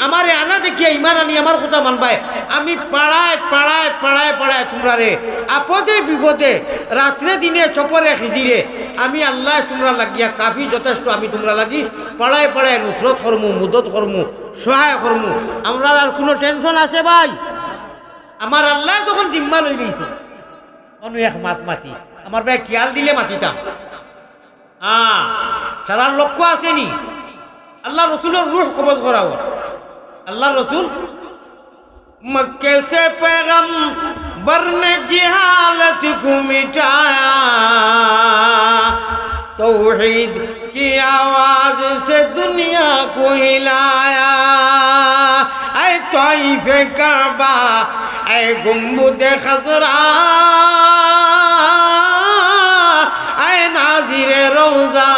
আমারে আনা দেখিয়া ইমান আনি আমার কথা মানবাই আমি পাড়ায় পাড়ায় পাড়ায় পাড়ায় তোমরা রে আপদে বিপদে রাত্রে দিনে চপরে খিজিরে আমি আল্লাহ তোমরা লাগিয়া কাফি যথেষ্ট আমি তোমরা লাগি পাড়ায় পাড়ায় নুসরত করমু মুদত করমু সহায় করমু আমরা আর কোনো টেনশন আছে ভাই আমার আল্লাহ যখন জিম্মা লই নিয়েছে অন্য এক মাতি আমার ভাই খেয়াল দিলে মাতিতাম সারার লক্ষ্য আসেনি আল্লাহ রসুলের রূহ কবজ করাও আল্লাহ রসুল मक्के से पैगंबर ने जिहालत को मिटाया तौहीद की आवाज से दुनिया को हिलाया ऐ तौईफ काबा ऐ गुंबद खजरा ऐ नाज़िर रोज़ा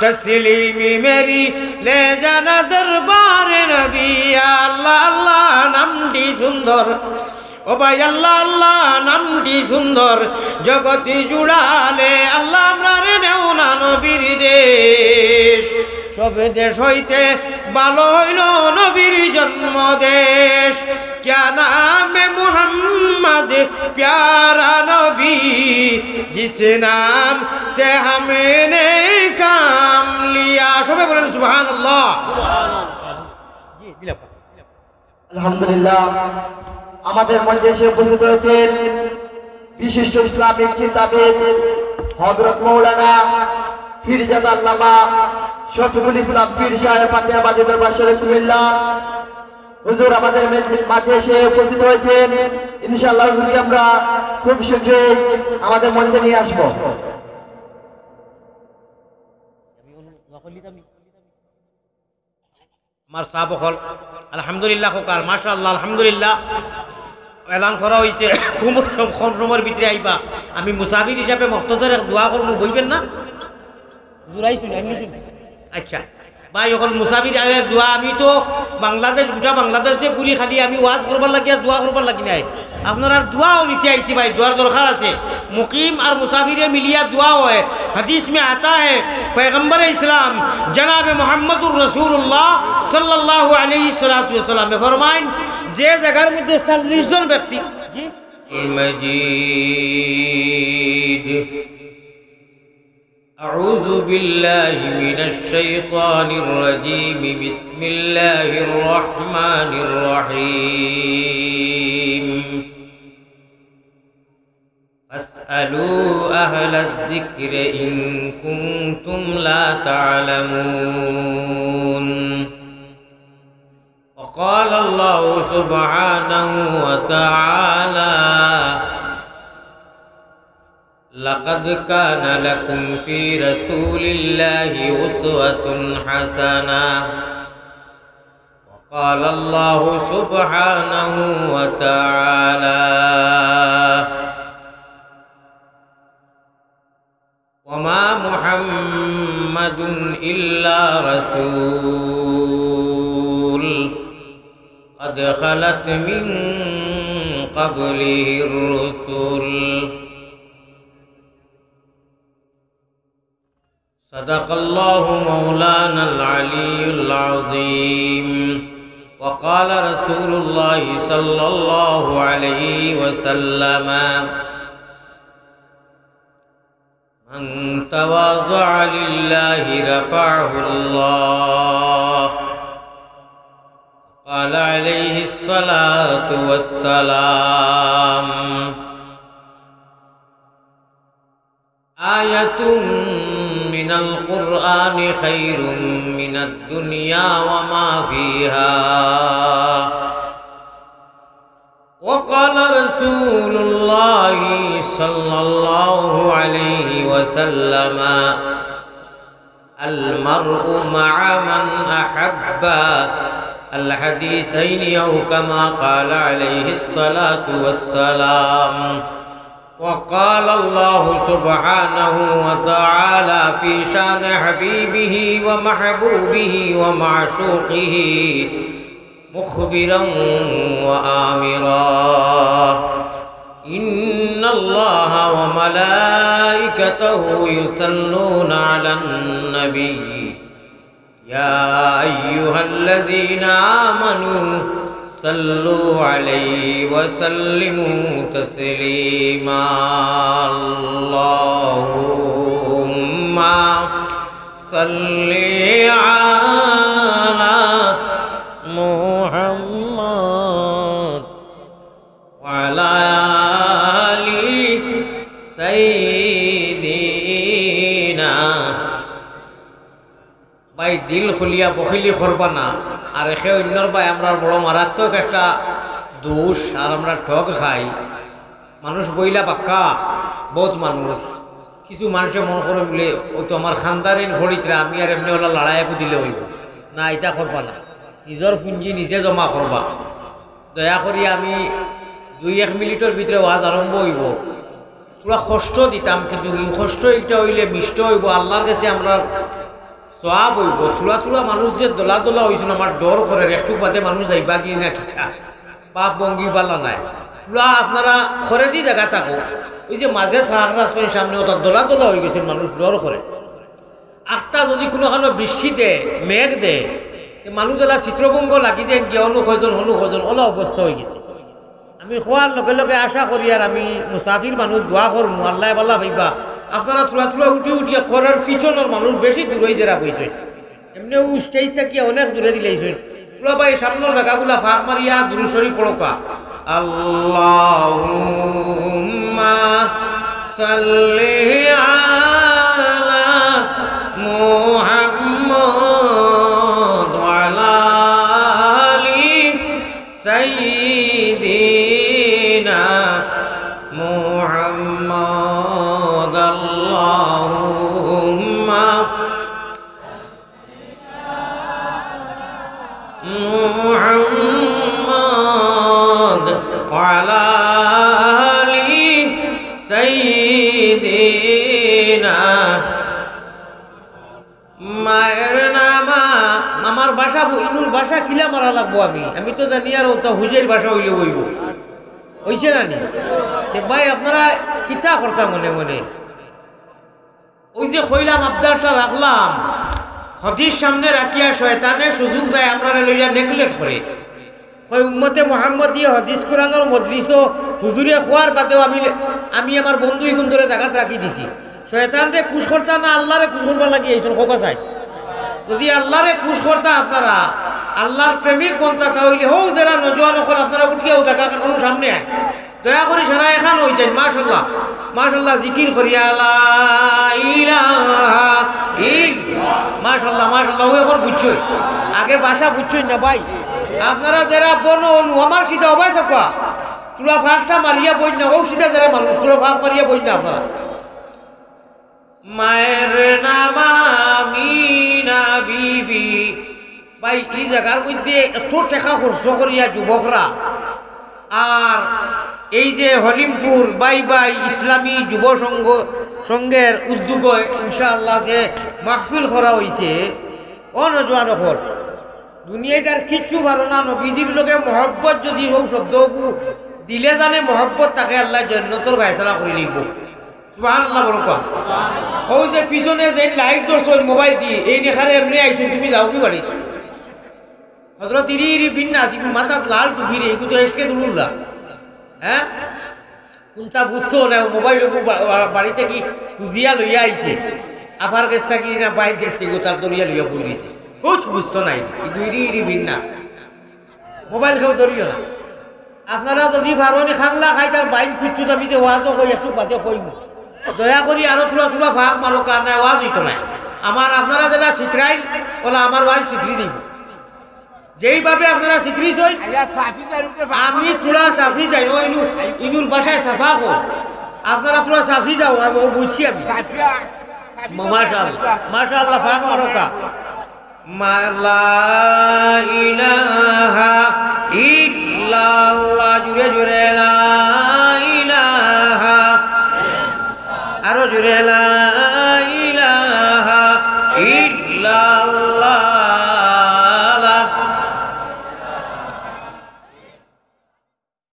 तस्लीमी मेरी ले जाना दरबार नबी अल्लाह अल्लाह नामटी सुंदर ओ भाई अल्लाह अल्लाह नामटी सुंदर जगति जुड़ाले अल्लाह আমরারে নেও না নবীর দেশ সবে দেশ হইতে ভালো হইল নবীর জন্ম দেশ क्या नाम है मोहम्मद प्यारा नबी जिस नाम से हमने काम लिया सबे बोलें सुभान अल्लाह আলহামদুলিল্লাহ আমাদের মঞ্চে এসে উপস্থিত হয়েছেন বিশিষ্ট ইসলামিক চিন্তাবিদ হযরত মাওলানা ফিরজাদ আল্লামা শফিকুল ইসলাম পীর সাহেব পাতিয়াবাদী দরবার শরীফ কুমিল্লা হুজুর আমাদের মাঝে এসে উপস্থিত হয়েছেন ইনশাআল্লাহ হুজুরকে আমরা খুব শীঘ্রই আমাদের মঞ্চে নিয়ে আসব আমার সাহাব হল আলহামদুলিল্লাহ কাল মাশাআল্লাহ আলহামদুলিল্লাহ এলান করা হয়েছে কম সময়ের ভিতরে আইবা আমি মুসাফির হিসাবে মখতসর দোয়া করবো বলবেন না আচ্ছা ভাই এখন মুসাফির আয়ের দোয়া আমি তো বাংলাদেশ গোটা বাংলাদেশ যে ঘুরি খালি আমি ওয়াজ করবার লাগি আর দোয়া করবার লাগি নাই আপনার আর দোয়াও নিতে আইছি ভাই দোয়ার দরকার আছে মুকিম আর মুসাফিরে মিলিয়া দোয়া হয় হাদিস में आता है पैगंबर इस्लाम जनाब मोहम्मदुर रसूलुल्लाह सल्लल्लाहु अलैहि वसल्लम फरमाएं जे जगहर मध्य 40 জন ব্যক্তি मजीद أعوذ بالله من الشيطان الرجيم بسم الله الرحمن الرحيم فاسألوا أهل الذكر إن كنتم لا تعلمون وقال الله سبحانه وتعالى لقد كان لكم في رسول الله أسوة حسنة وقال الله سبحانه وتعالى وما محمد إلا رسول قد خلت من قبله الرسل صدق الله مولانا العلي العظيم وقال رسول الله صلى الله عليه وسلم من تواضع لله رفعه الله قال عليه الصلاة والسلام آية من القرآن خير من الدنيا وما فيها وقال رسول الله صلى الله عليه وسلم المرء مع من أحب الحديثين أو كما قال عليه الصلاة والسلام وقال الله سبحانه وتعالى في شان حبيبه ومحبوبه ومعشوقه مخبرا وآمرا إن ইন্নাল্লাহা ওয়া মালাইকাতাহু ইউসাল্লুনা আলান নবী ইয়া আইয়ুহাল্লাযীনা আমানু সাল্লু আলাইহি ওয়া সাল্লিমু তাসলিমা আল্লাহুম্মা সাল্লি আলা মুহাম্মাদ ওয়া আলা আলি সাইয়্যিদিনা। ভাই দিল খুলিয়া বখিলি করবা না। আর একে অন্যর ভাই আমরা বড় মারাত্মক একটা দোষ, আর আমরা ঠক খাই। মানুষ বইলা পাক্কা বহুত মানুষ, কিছু মানুষে মন করে মিলে ওই তো আমার খানদারিন ফরিদরা আমি আর এমনি ওলা লড়াইয়াকু দিলে হইব না, এটা করবা না। নিজের পুঁজি নিজে জমা করবা। দয়া করি আমি 2-1 মিনিটের ভিতরে ওয়াজ আরম্ভ হইব, পুরা কষ্ট দিতাম, কিন্তু এই কষ্ট এটা হইলে মিষ্ট হইব, আল্লাহর কাছে আমরা সওয়াব হইব। থোড়া মানুষ যে দোলা দোলা হয়েছিল আমার ডর করে, একটু বাদে মানুষ যাইবা কি না কিটা পাপ বঙ্গি বালা নাই। পুরা আপনারা করে দি দেখা থাকো, ওই যে মাঝে রাস্তার সামনে ওটা দোলা দোলা হয়ে গেছে, মানুষ ডর করে। আখটা যদি কোনোখানে বৃষ্টি দেয়, মেঘ দেয়, মানুষ যারা চিত্রভঙ্গ লাগি দেন কি অনুসজন ওলা অবস্থা হয়ে গেছে। আমি খোয়ার লগে লগে আশা করি, আর আমি মুসাফির মানুষ দোয়া করবো আল্লাহ বাল্লা ভাইবা আপনারা থোড়া উঠিয়া করার পিছনের মানুষ বেশি দূরে যারা বইছেন, এমনি স্টেজ থাকিয়া অনেক দূরে দিলেছেন। পুরো ভাই সামনের জায়গাগুলা ফাঁক মারিয়া দুরূদ পড়কা। আল্লাহুম্মা সাল্লি আলা মুহাম্মাদ ওয়া আলা আলি সাইয়্যিদিনা মুহাম্মাদ। আল্লাহুম্মা মুহাম্মাদ ওয়া আলা আলি সাইয়্যিদিনা। মায়ের নামা আমার ভাষা ইনুর ভাষা কিলা মারা লাগবো, আমি তো জানি আর ওটা হুজের ভাষা হইলে বইব হইছে না নি? ভাই আপনারা কিতা করছা মনে মনে? ওই যে কইলাম আবদারটা রাখলাম, হদিস সামনে রাখিয়া শয়তানের সুযোগ যায় আমরা লইয়া নেগলেক্ট করে। কই উম্মতে মুহাম্মদীয় হদিস কোরআনের মজলিসও হুজুরে খোয়ার বাদেও আমি আমার বন্ধু ইগুন ধরে জায়গাত রাখি দিছি। শয়তানরে খুশ করতা না আল্লাহরে খুশ করবা লাগি এইসব খোকা চাই। যদি আল্লাহরে খুশ করতা আপনারা আল্লাহর প্রেমিক বনতা তাহলে হোক যারা নজওয়ান হল আপনারা উঠিয়াও দেখা কোনো সামনে আয়, দয়া করে সারা এখান হয়ে যায়। মাশাল্লাহ মাশাল্লাহ জিকির করিয়া লা ইলাহা ইল্লাল্লাহ। মাশাল্লাহ মাশাল্লাহ, ও এখন বুঝছই, আগে ভাষা বুঝছই না ভাই। আপনারা যারা বনো আমার সিধা অবাই চাপা তোরা ফাঁকটা মারিয়া বই না, ও সিধা যারা মানুষ তোরা ফাঁক মারিয়া বই না আপনারা। মায়ের নামা মিনা বিবি। ভাই এই জায়গার মধ্যে এত টাকা খরচ করিয়া যুবকরা, আর এই যে হলিমপুর বাই ইসলামী যুব সংঘের উদ্যোগে ইনশাআল্লাহ যে মাহফিল করা হয়েছে, অনজোয়ান হল দুনিয়াটার কিচ্ছু ভালো না। নবীদের লোকে মহব্বত যদি হোক শব্দ দিলে জানে মহব্বত তাকে আল্লাহ জান্নাতের ফায়সালা করে লিখব। সুবহানাল্লাহ বলো কা। ওই যে পিছনে যে লাইট ধরছ মোবাইল দিয়ে, এই নেখারে এমনি আইছো, তুমি যাও কি বাড়ি? হযরত ইরি বিন নাসিব মাথাত লাল টুপি রে, এগুলো তো এসকে দুলুল্লাহ। হ্যাঁ কোনটা বুঝতো না, মোবাইল বাড়িতে কি খুঁজিয়া লইয়া আইছে, আফার গেছ থাকি না বাইর গেছ থেকে তার দরিয়া লইয়া বই রয়েছে, কুছ বুঝতো নাই। ইরি বিন না মোবাইল খেয়েও ধরিও না। আপনারা যদি ভারণী খাংলা খাই তার বাইন খুঁজছো, আমি যে ওয়াজও কই একটু বাদে কইম, দয়া করি আরো থোড়া ভাগ মারো, কার নাই ওয়াজ হইতো নাই আমার। আপনারা যেটা চিত্রাই ওলা আমার ওয়াজ চিত্রি দিব, যেইভাবে আপনারা চিত্রিছ আমি তোরা সাফি যাই। ইনুর বাসায় সাফা কর, আপনারা তোরা সাফি যাও, ও বুঝছি আমি। মাশাআল্লাহ মাশাআল্লাহ, ফাঁক মারো কা। লা ইলাহা ইল্লাল্লাহ, জুড়ে জুড়ে লা